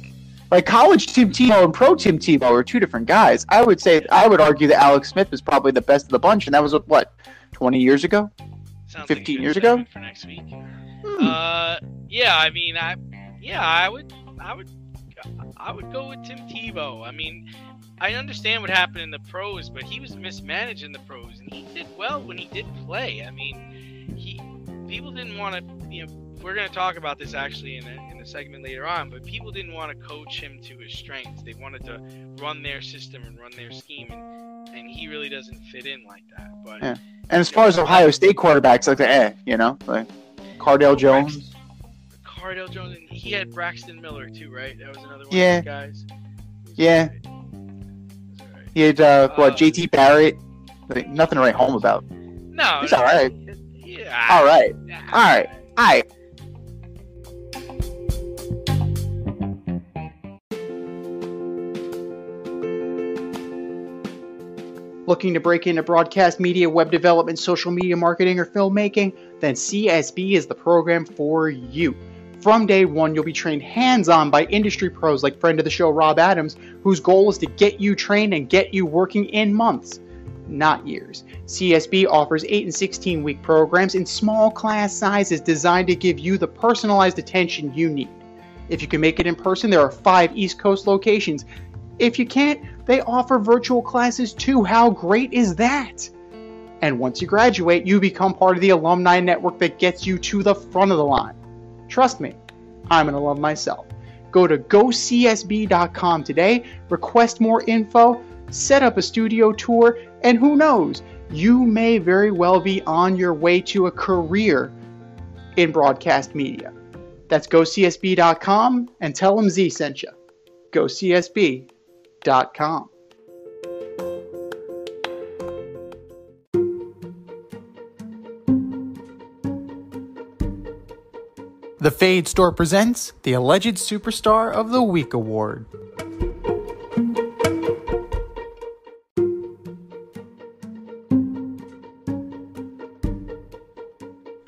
like college Tim Tebow and pro Tim Tebow are two different guys. I would argue that Alex Smith was probably the best of the bunch, and that was what 20 years ago, Sounds 15 like years ago. For next week. I would go with Tim Tebow. I mean, I understand what happened in the pros, but he was mismanaged in the pros, and he did well when he did play. I mean, people didn't want to. We're going to talk about this actually in a segment later on, but people didn't want to coach him to his strengths. They wanted to run their system and run their scheme, and he really doesn't fit in like that. But yeah. And as far as Ohio State quarterbacks, like Cardale Jones. Cardale Jones, and he had Braxton Miller too, right? That was another one of those guys. Yeah. Right. He had JT Barrett. Nothing to write home about. No, he's all right. Yeah, All right. Looking to break into broadcast media, web development, social media marketing, or filmmaking? Then CSB is the program for you. From day one, you'll be trained hands-on by industry pros like friend of the show Rob Adams, whose goal is to get you trained and get you working in months, not years. CSB offers 8 and 16-week programs in small class sizes designed to give you the personalized attention you need. If you can make it in person, there are 5 East Coast locations. If you can't, they offer virtual classes too. How great is that? And once you graduate, you become part of the alumni network that gets you to the front of the line. Trust me, I'm an alum myself. Go to gocsb.com today, request more info, set up a studio tour, and who knows, you may very well be on your way to a career in broadcast media. That's gocsb.com and tell them Z sent you. gocsb.com. The Fade Store presents the Alleged Superstar of the Week Award.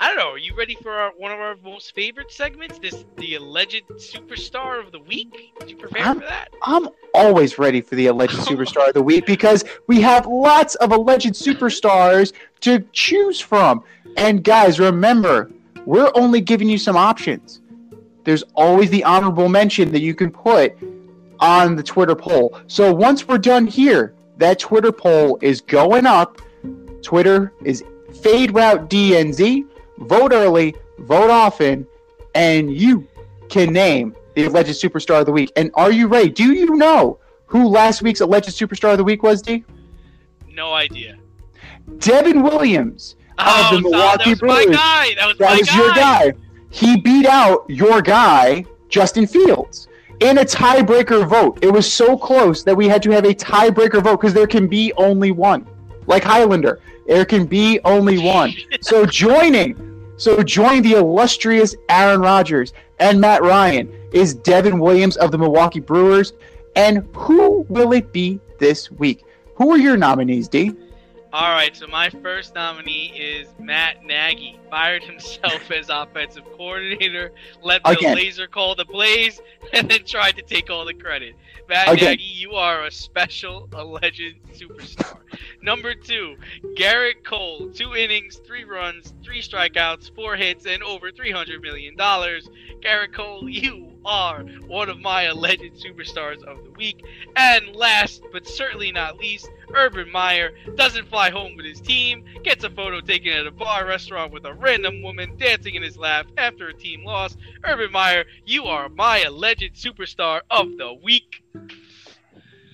I don't know. Are you ready for one of our most favorite segments? The Alleged Superstar of the Week? Did you prepare for that? I'm always ready for the Alleged Superstar of the Week because we have lots of alleged superstars to choose from. And guys, remember, we're only giving you some options. There's always the honorable mention that you can put on the Twitter poll. So once we're done here, that Twitter poll is going up. Twitter is Fade Route DNZ. Vote early, vote often, and you can name the Alleged Superstar of the Week. And are you ready? Do you know who last week's Alleged Superstar of the Week was, D? No idea. Devin Williams of the Milwaukee Brewers. That was your guy. He beat out your guy, Justin Fields, in a tiebreaker vote. It was so close that we had to have a tiebreaker vote because there can be only one. Like Highlander, there can be only one. So joining the illustrious Aaron Rodgers and Matt Ryan is Devin Williams of the Milwaukee Brewers. And who will it be this week? Who are your nominees, D? All right, so my first nominee is Matt Nagy. Fired himself as offensive coordinator, let the laser call the blaze, and then tried to take all the credit. Matt Nagy, you are a special, alleged superstar. Number 2, Garrett Cole. 2 innings, 3 runs, 3 strikeouts, 4 hits, and over $300 million. Garrett Cole, you are one of my alleged superstars of the week. And last, but certainly not least, Urban Meyer doesn't fly home with his team, gets a photo taken at a bar restaurant with a random woman dancing in his lap after a team loss. Urban Meyer, you are my alleged superstar of the week.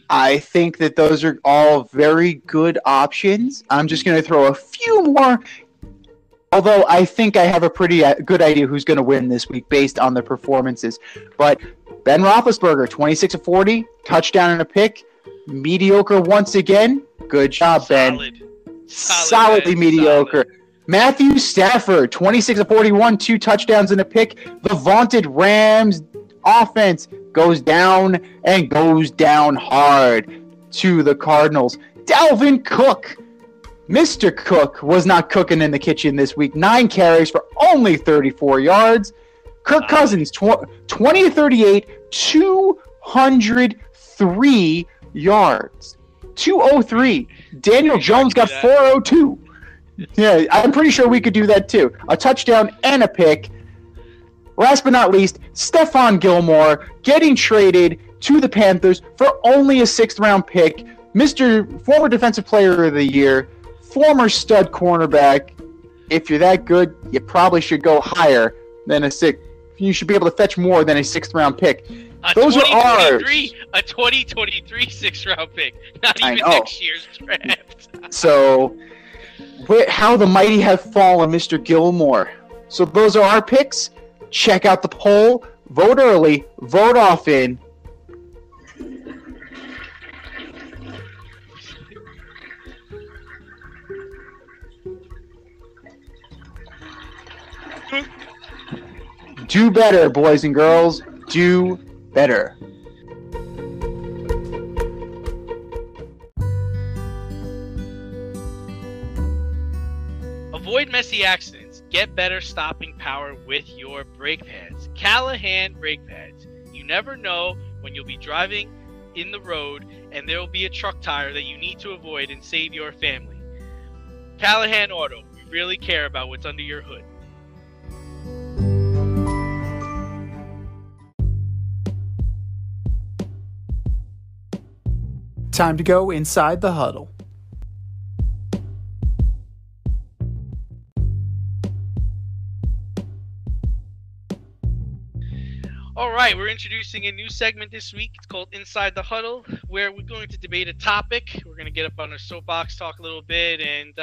I think that those are all very good options. I'm just going to throw a few more. Although I think I have a pretty good idea who's going to win this week based on the performances. But Ben Roethlisberger, 26-40, touchdown and a pick. Mediocre once again. Good job, Ben. Solidly mediocre. Solid. Matthew Stafford, 26-41, 2 touchdowns and a pick. The vaunted Rams offense goes down and goes down hard to the Cardinals. Dalvin Cook. Mr. Cook was not cooking in the kitchen this week. 9 carries for only 34 yards. Kirk Cousins, 20-38, 203 yards. 203. Daniel Jones got 402. Yeah, I'm pretty sure we could do that too. A touchdown and a pick. Last but not least, Stephon Gilmore getting traded to the Panthers for only a 6th-round pick. Mr. Former Defensive Player of the Year, former stud cornerback. If you're that good, you probably should go higher than a 6th. You should be able to fetch more than a 6th-round pick. Those are ours. A 2023 6th-round pick, not even next year's draft. So, how the mighty have fallen, Mr. Gilmore. So those are our picks. Check out the poll. Vote early. Vote often. Do better, boys and girls. Do better. Avoid messy accidents. Get better stopping power with your brake pads. Callahan brake pads. You never know when you'll be driving in the road and there will be a truck tire that you need to avoid and save your family. Callahan Auto. We really care about what's under your hood. Time to go inside the huddle. All right, we're introducing a new segment this week. It's called Inside the Huddle, where we're going to debate a topic. We're going to get up on our soapbox, talk a little bit, and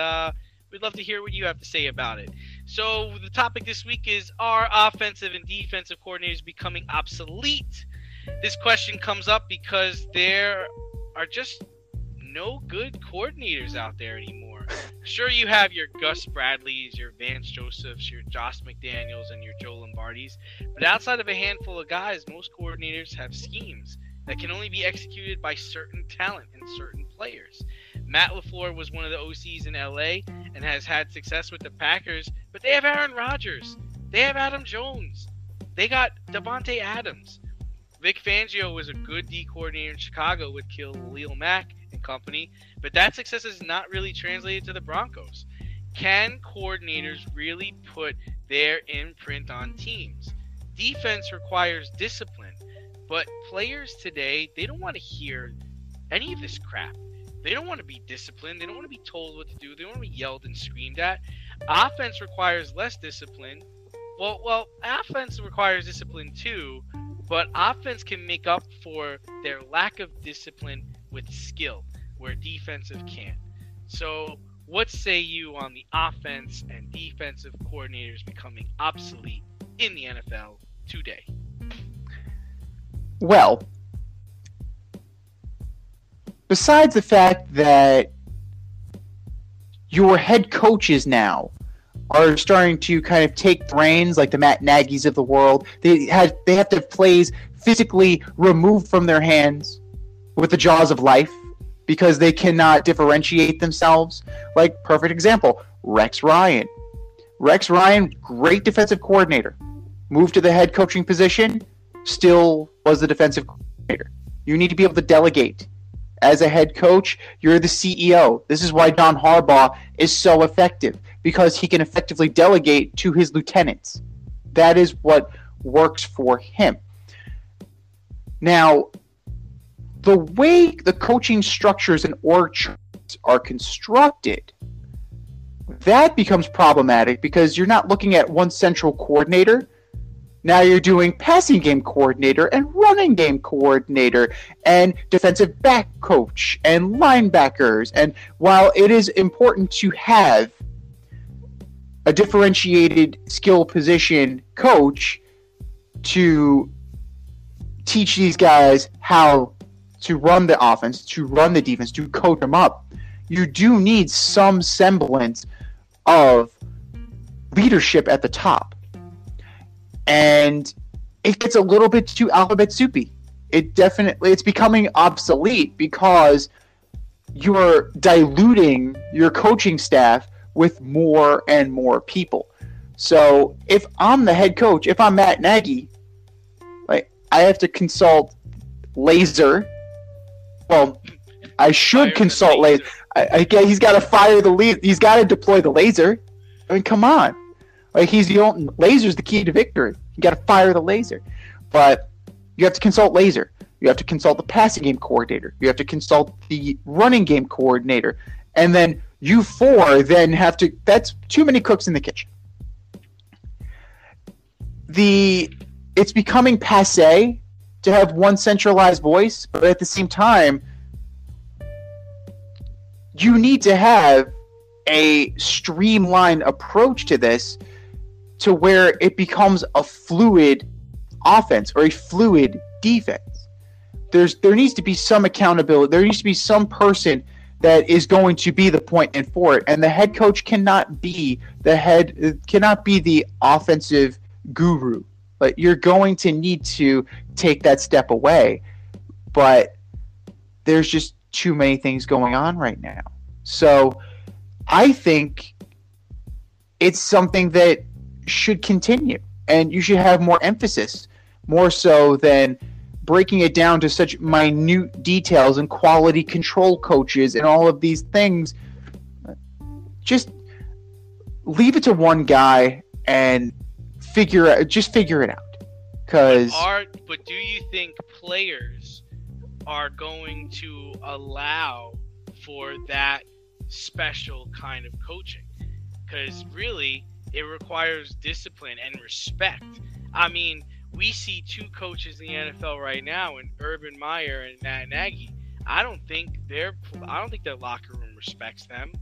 we'd love to hear what you have to say about it. So the topic this week is, are offensive and defensive coordinators becoming obsolete? This question comes up because there are just no good coordinators out there anymore. Sure, you have your Gus Bradleys, your Vance Josephs, your Josh McDaniels, and your Joe Lombardis, but outside of a handful of guys, most coordinators have schemes that can only be executed by certain talent and certain players. Matt LaFleur was one of the OCs in LA and has had success with the Packers, but they have Aaron Rodgers. They have Adam Jones. They got Devontae Adams. Vic Fangio was a good D coordinator in Chicago with Khalil Mack and company, but that success is not really translated to the Broncos. Can coordinators really put their imprint on teams? Defense requires discipline, but players today, they don't want to hear any of this crap. They don't want to be disciplined. They don't want to be told what to do. They don't want to be yelled and screamed at. Offense requires less discipline. Well, offense requires discipline too, but offense can make up for their lack of discipline with skill, where defensive can't. So, what say you on the offense and defensive coordinators becoming obsolete in the NFL today? Well, besides the fact that your head coaches now are starting to kind of take reins, like the Matt Nagy's of the world, they have to have plays physically removed from their hands with the jaws of life because they cannot differentiate themselves. Like, perfect example, Rex Ryan. Rex Ryan, great defensive coordinator. Moved to the head coaching position, still was the defensive coordinator. You need to be able to delegate. As a head coach, you're the CEO. This is why John Harbaugh is so effective, because he can effectively delegate to his lieutenants. That is what works for him. Now, the way the coaching structures and org charts are constructed, that becomes problematic because you're not looking at one central coordinator. Now you're doing passing game coordinator and running game coordinator and defensive back coach and linebackers. And while it is important to have a differentiated skill position coach to teach these guys how to run the offense, to run the defense, to coach them up, you do need some semblance of leadership at the top. And it gets a little bit too alphabet soupy. It's becoming obsolete because you're diluting your coaching staff with more and more people. So if I'm the head coach, if I'm Matt Nagy, like, I have to consult Laser. Well, I should consult Laser. He's got to fire the laser. He's got to deploy the laser. I mean, come on. Like, laser's the key to victory. You got to fire the laser. But you have to consult Laser. You have to consult the passing game coordinator. You have to consult the running game coordinator. And then you four then have to – that's too many cooks in the kitchen. It's becoming passé to have one centralized voice, but at the same time, you need to have a streamlined approach to this to where it becomes a fluid offense or a fluid defense. There needs to be some accountability. There needs to be some person that is going to be the point and for it. And the head coach cannot be the offensive guru. But you're going to need to take that step away. But there's just too many things going on right now. So I think it's something that should continue, and you should have more emphasis, more so than breaking it down to such minute details and quality control coaches and all of these things. Just leave it to one guy and figure it out. But do you think players are going to allow for that special kind of coaching? Because really, it requires discipline and respect. I mean, we see two coaches in the NFL right now, in Urban Meyer and Matt Nagy. I don't think their locker room respects them.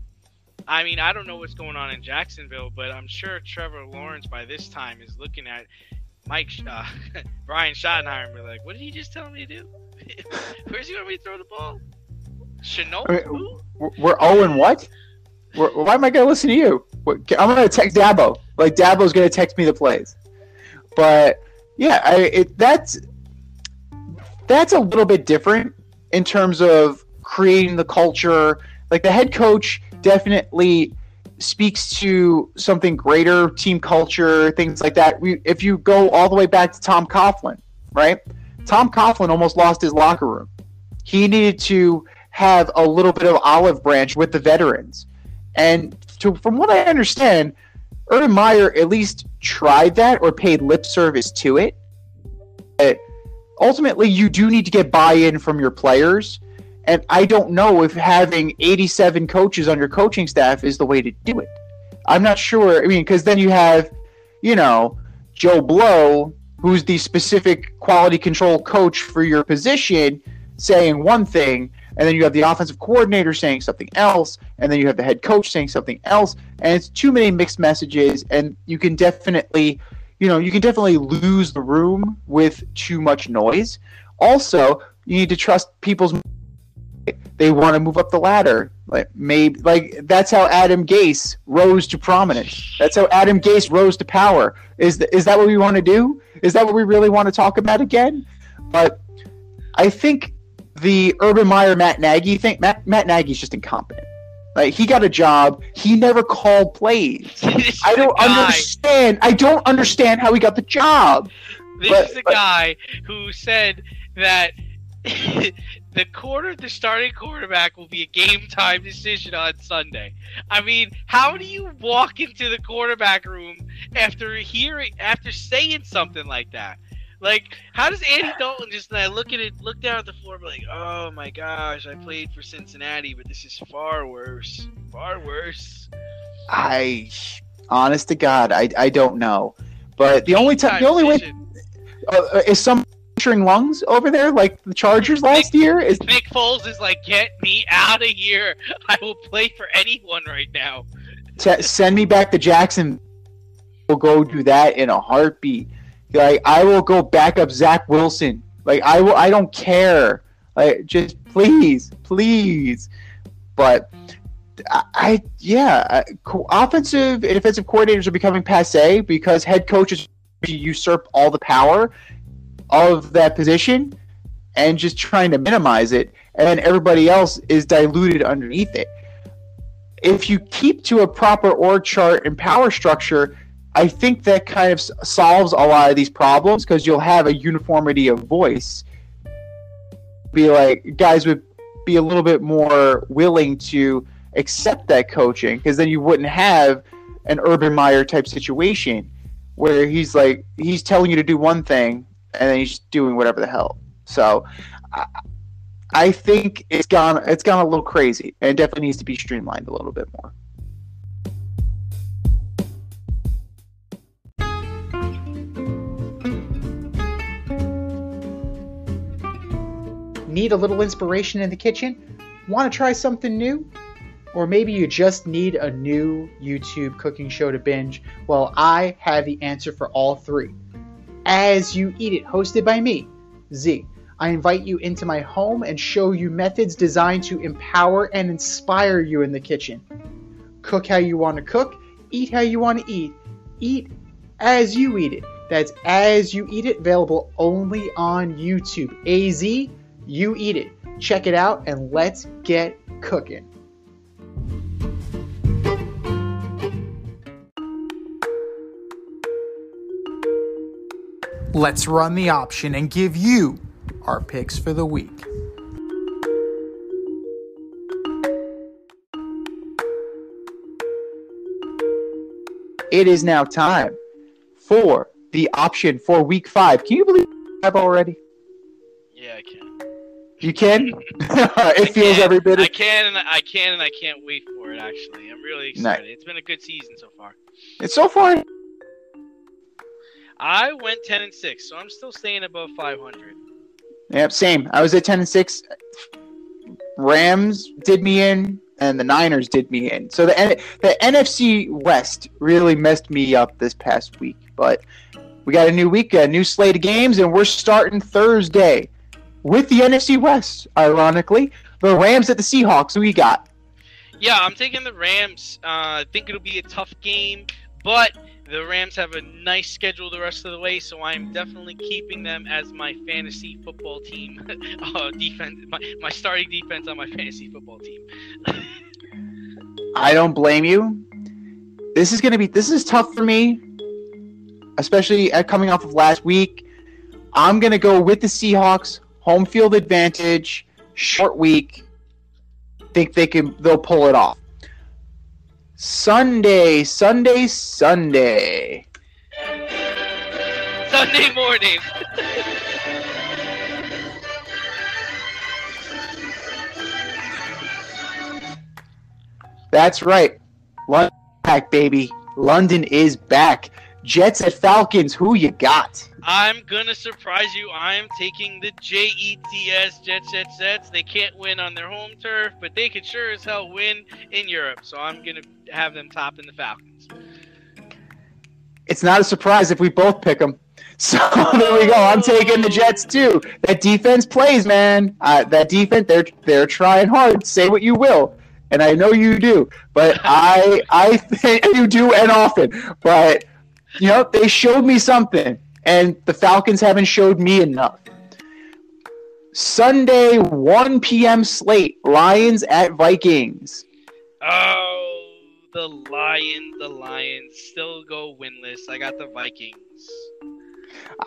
I mean, I don't know what's going on in Jacksonville, but I'm sure Trevor Lawrence by this time is looking at Brian Schottenheimer and be like, "What did he just tell me to do? Where's he want me to throw the ball? Chanel? We're 0 what? Why am I going to listen to you? I'm going to text Dabo. Like, Dabo's going to text me the plays. But yeah, that's a little bit different in terms of creating the culture. Like, the head coach definitely speaks to something greater, team culture, things like that. If you go all the way back to Tom Coughlin, right? Tom Coughlin almost lost his locker room. He needed to have a little bit of olive branch with the veterans. And from what I understand, Urban Meyer at least tried that or paid lip service to it. But ultimately, you do need to get buy-in from your players. And I don't know if having 87 coaches on your coaching staff is the way to do it. I'm not sure. I mean, because then you have, Joe Blow, who's the specific quality control coach for your position, saying one thing, and then you have the offensive coordinator saying something else, and then you have the head coach saying something else, and it's too many mixed messages, and you can definitely lose the room with too much noise. Also, you need to trust people's. They want to move up the ladder. That's how Adam Gase rose to prominence. That's how Adam Gase rose to power. Is that what we want to do? Is that what we really want to talk about again? But I think the Urban Meyer Matt Nagy thing. Matt Nagy's just incompetent. Like, he got a job. He never called plays. I don't understand. I don't understand how he got the job. This is the guy who said that the starting quarterback will be a game time decision on Sunday. I mean, how do you walk into the quarterback room after saying something like that? Like, how does Andy Dalton just look down at the floor and be like, "Oh my gosh, I played for Cincinnati, but this is far worse, far worse." Honest to God, I don't know. But the only way is some puncturing lungs over there, like the Chargers last year. Nick Foles is like, "Get me out of here! I will play for anyone right now." Send me back to Jackson. We'll go do that in a heartbeat. Like, I will go back up Zach Wilson. Like, I don't care. Like, just please. But offensive and defensive coordinators are becoming passé because head coaches usurp all the power of that position and just trying to minimize it, and then everybody else is diluted underneath it. If you keep to a proper org chart and power structure, I think that kind of solves a lot of these problems because you'll have a uniformity of voice. Guys would be a little bit more willing to accept that coaching because then you wouldn't have an Urban Meyer type situation where he's telling you to do one thing and then he's doing whatever the hell. So I think it's gone a little crazy, and it definitely needs to be streamlined a little bit more. Need a little inspiration in the kitchen? Want to try something new? Or maybe you just need a new YouTube cooking show to binge? Well, I have the answer for all three. As You Eat It, hosted by me, Z. I invite you into my home and show you methods designed to empower and inspire you in the kitchen. Cook how you want to cook, eat how you want to eat as you eat it. That's As You Eat It, available only on YouTube. AZ, You Eat It. Check it out, and let's get cooking. Let's run the option and give you our picks for the week. It is now time for the option for week 5. Can you believe we have already? Yeah, I can. You can? It feels every bit of... I can, and I can't wait for it, actually. I'm really excited. Nice. It's been a good season so far. It's so far. I went 10-6, so I'm still staying above 500. Yep, same. I was at 10-6. Rams did me in, and the Niners did me in. So the NFC West really messed me up this past week. But we got a new week, a new slate of games, and we're starting Thursday with the NFC West, ironically. The Rams at the Seahawks. Who you got? Yeah, I'm taking the Rams. I think it'll be a tough game, but the Rams have a nice schedule the rest of the way, so I'm definitely keeping them as my fantasy football team defense. My starting defense on my fantasy football team. I don't blame you. This is tough for me, especially coming off of last week. I'm gonna go with the Seahawks. Home field advantage. Short week. Think they'll pull it off. Sunday morning. That's right. London back, baby. London is back. Jets at Falcons. Who you got? I'm gonna surprise you. I'm taking the Jets. Jets. They can't win on their home turf, but they could sure as hell win in Europe. So I'm gonna have them topping the Falcons. It's not a surprise if we both pick them. So there we go. I'm taking the Jets too. That defense plays, man. That defense, they're trying hard. Say what you will, and I know you do. But I think you do, and often. But they showed me something. And the Falcons haven't showed me enough. Sunday, 1 p.m. slate. Lions at Vikings. Oh, the Lions still go winless. I got the Vikings.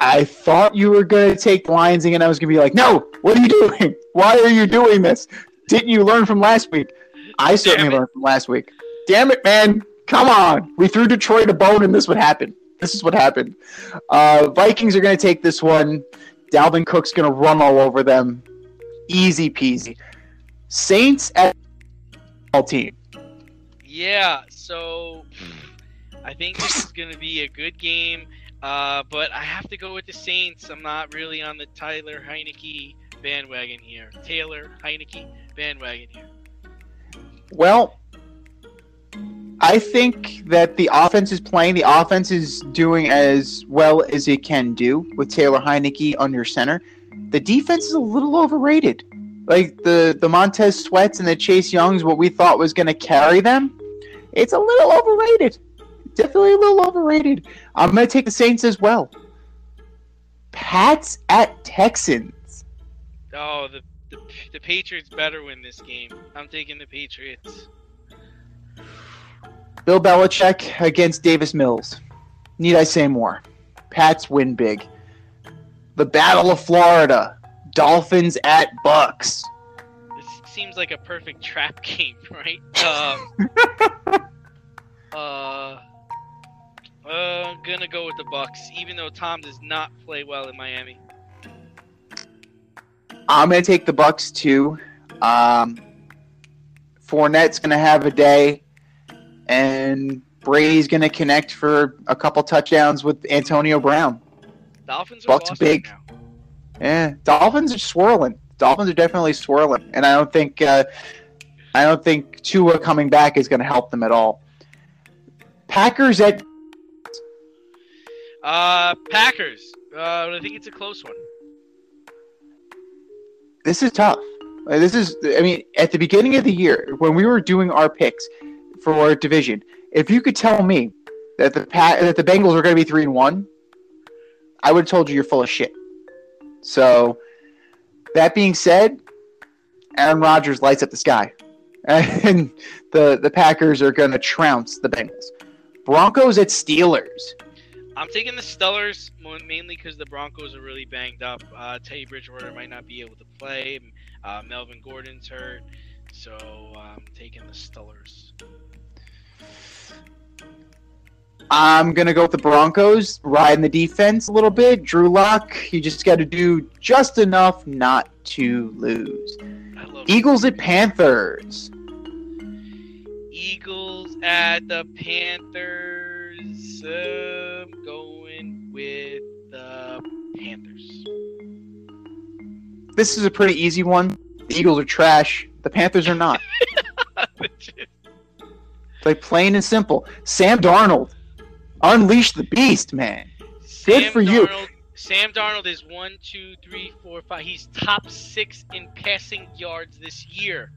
I thought you were going to take the Lions again. I was going to be like, no, what are you doing? Why are you doing this? Didn't you learn from last week? I certainly learned from last week. Damn it, man. Come on. We threw Detroit a bone and this would happen. This is what happened. Vikings are going to take this one. Dalvin Cook's going to run all over them. Easy peasy. Saints at team. Yeah, so I think this is going to be a good game, but I have to go with the Saints. I'm not really on the Taylor Heineke bandwagon here. Well, I think that the offense is playing. The offense is doing as well as it can do with Taylor Heineke under center. The defense is a little overrated. Like the Montez Sweats and the Chase Youngs, what we thought was going to carry them, it's a little overrated. Definitely a little overrated. I'm going to take the Saints as well. Pats at Texans. Oh, the Patriots better win this game. I'm taking the Patriots. Bill Belichick against Davis Mills. Need I say more? Pats win big. The Battle of Florida. Dolphins at Bucks. This seems like a perfect trap game, right? Gonna go with the Bucks, even though Tom does not play well in Miami. I'm gonna take the Bucks too. Fournette's gonna have a day. And Brady's going to connect for a couple touchdowns with Antonio Brown. Dolphins are Bucks lost big. Right now. Yeah, Dolphins are swirling. Dolphins are definitely swirling, and I don't think Tua coming back is going to help them at all. Packers at Packers. I think it's a close one. This is tough. At the beginning of the year when we were doing our picks for our division, if you could tell me that the Bengals were going to be 3-1, I would have told you you're full of shit. So, that being said, Aaron Rodgers lights up the sky. And the Packers are going to trounce the Bengals. Broncos at Steelers. I'm taking the Steelers mainly because the Broncos are really banged up. Teddy Bridgewater might not be able to play. Melvin Gordon's hurt. So I'm taking the Steelers. I'm going to go with the Broncos, riding the defense a little bit. Drew Lock, you just got to do just enough not to lose. Eagles at Panthers. Eagles at the Panthers. Going with the Panthers. This is a pretty easy one. The Eagles are trash. The Panthers are not. Like plain and simple. Sam Darnold. Unleash the beast, man. Good for you. Sam Darnold is 1, 2, 3, 4, 5. He's top 6 in passing yards this year.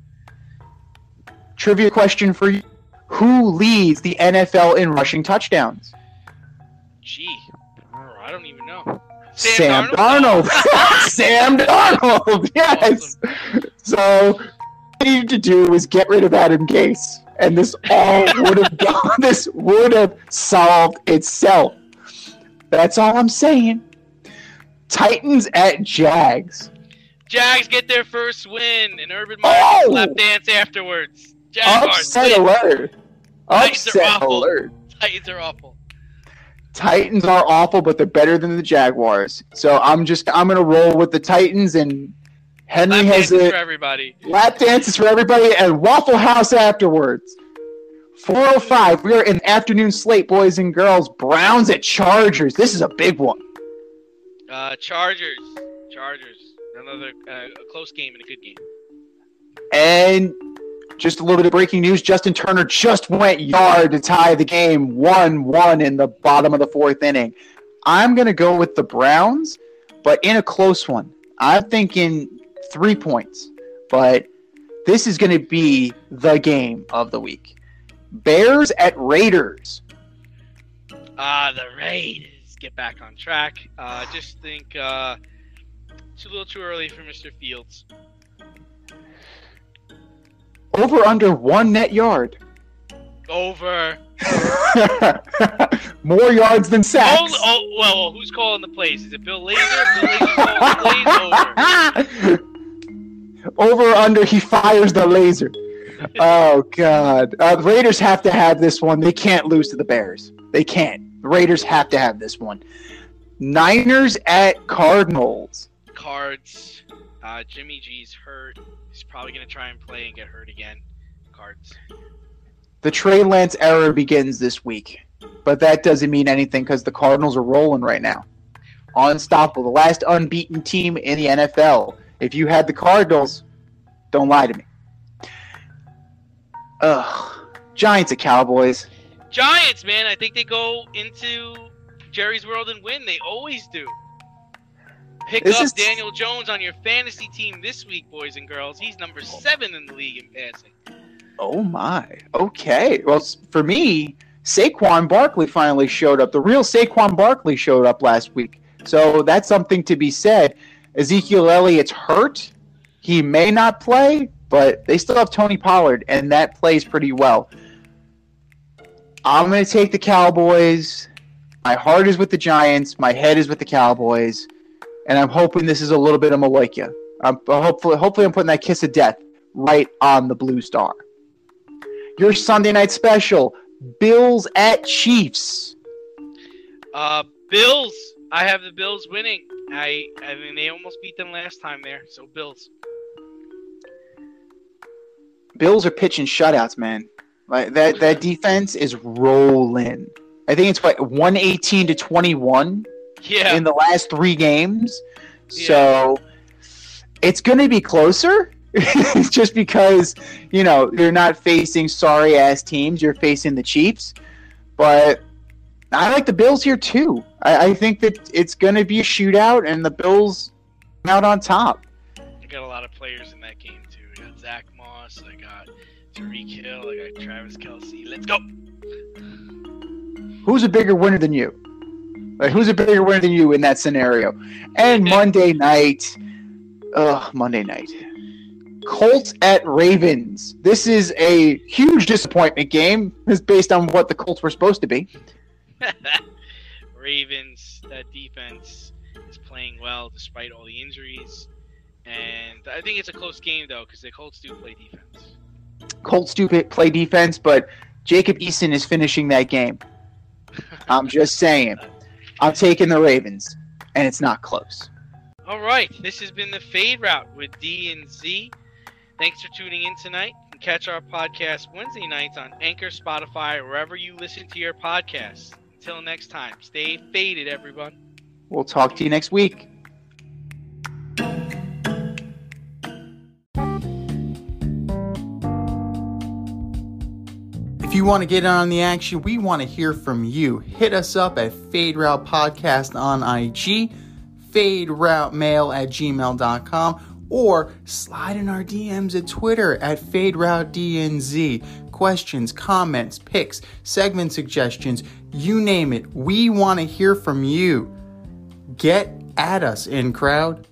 Trivia question for you. Who leads the NFL in rushing touchdowns? Gee, I don't even know. Sam Darnold. Sam Darnold. Yes. Awesome. So what you need to do is get rid of Adam Gase, and this all would have gone. This would have solved itself. That's all I'm saying. Titans at Jags. Jags get their first win, and Urban Meyer lap dance afterwards. Jaguars upset alert. Upset alert. Titans are awful. Titans are awful, but they're better than the Jaguars. So I'm gonna roll with the Titans, and Henry has it. For everybody. Lap dances for everybody, and Waffle House afterwards. 4:05. We are in afternoon slate, boys and girls. Browns at Chargers. This is a big one. Chargers. Another close game and a good game. And just a little bit of breaking news. Justin Turner just went yard to tie the game 1-1 in the bottom of the fourth inning. I'm going to go with the Browns, but in a close one. I'm thinking 3 points, but this is going to be the game of the week. Bears at Raiders. The Raiders get back on track. Just think it's a little too early for Mr. Fields. Over under 1 net yard. Over. More yards than sacks. Well, who's calling the plays? Is it Bill Lazor? Bill Lazor calling the plays? Over under, he fires the laser. Oh, God. The Raiders have to have this one. They can't lose to the Bears. They can't. The Raiders have to have this one. Niners at Cardinals. Cards. Jimmy G's hurt. He's probably going to try and play and get hurt again. Cards. The Trey Lance era begins this week, but that doesn't mean anything because the Cardinals are rolling right now. Unstoppable. The last unbeaten team in the NFL. If you had the Cardinals, don't lie to me. Giants at Cowboys. Giants, man. I think they go into Jerry's world and win. They always do. Pick up Daniel Jones on your fantasy team this week, boys and girls. He's number 7 in the league in passing. Oh, my. Okay. Well, for me, Saquon Barkley finally showed up. The real Saquon Barkley showed up last week. So that's something to be said. Ezekiel Elliott's hurt. He may not play, but they still have Tony Pollard, and that plays pretty well. I'm going to take the Cowboys. My heart is with the Giants. My head is with the Cowboys. And I'm hoping this is a little bit of Maloika. Hopefully I'm putting that kiss of death right on the blue star. Your Sunday night special, Bills at Chiefs. Bills. I have the Bills winning. I mean, they almost beat them last time there, so Bills. Bills are pitching shutouts, man. Like that defense is rolling. I think it's like 118-21. Yeah. In the last 3 games. So it's going to be closer just because, you're not facing sorry-ass teams. You're facing the Chiefs. But I like the Bills here, too. I think that it's going to be a shootout, and the Bills out on top. I got a lot of players in that game, too. I got Zach Moss. I got Tyreek Hill. I got Travis Kelce. Let's go. Who's a bigger winner than you? Like, who's a bigger winner than you in that scenario? And Monday night. Colts at Ravens. This is a huge disappointment game. It's based on what the Colts were supposed to be. Ravens, that defense is playing well despite all the injuries. And I think it's a close game, though, because the Colts do play defense. Colts do play defense, but Jacob Eason is finishing that game. I'm just saying. I'm taking the Ravens, and it's not close. All right, this has been the Fade Route with D and Z. Thanks for tuning in tonight. You can catch our podcast Wednesday nights on Anchor, Spotify, or wherever you listen to your podcasts. Until next time, stay faded, everyone. We'll talk to you next week. If you want to get in on the action, we want to hear from you. Hit us up at Fade Route Podcast on IG, faderoutemail@gmail.com, or slide in our DMs at Twitter at FadeRouteDNZ. Questions, comments, picks, segment suggestions, you name it. We want to hear from you. Get at us, in crowd.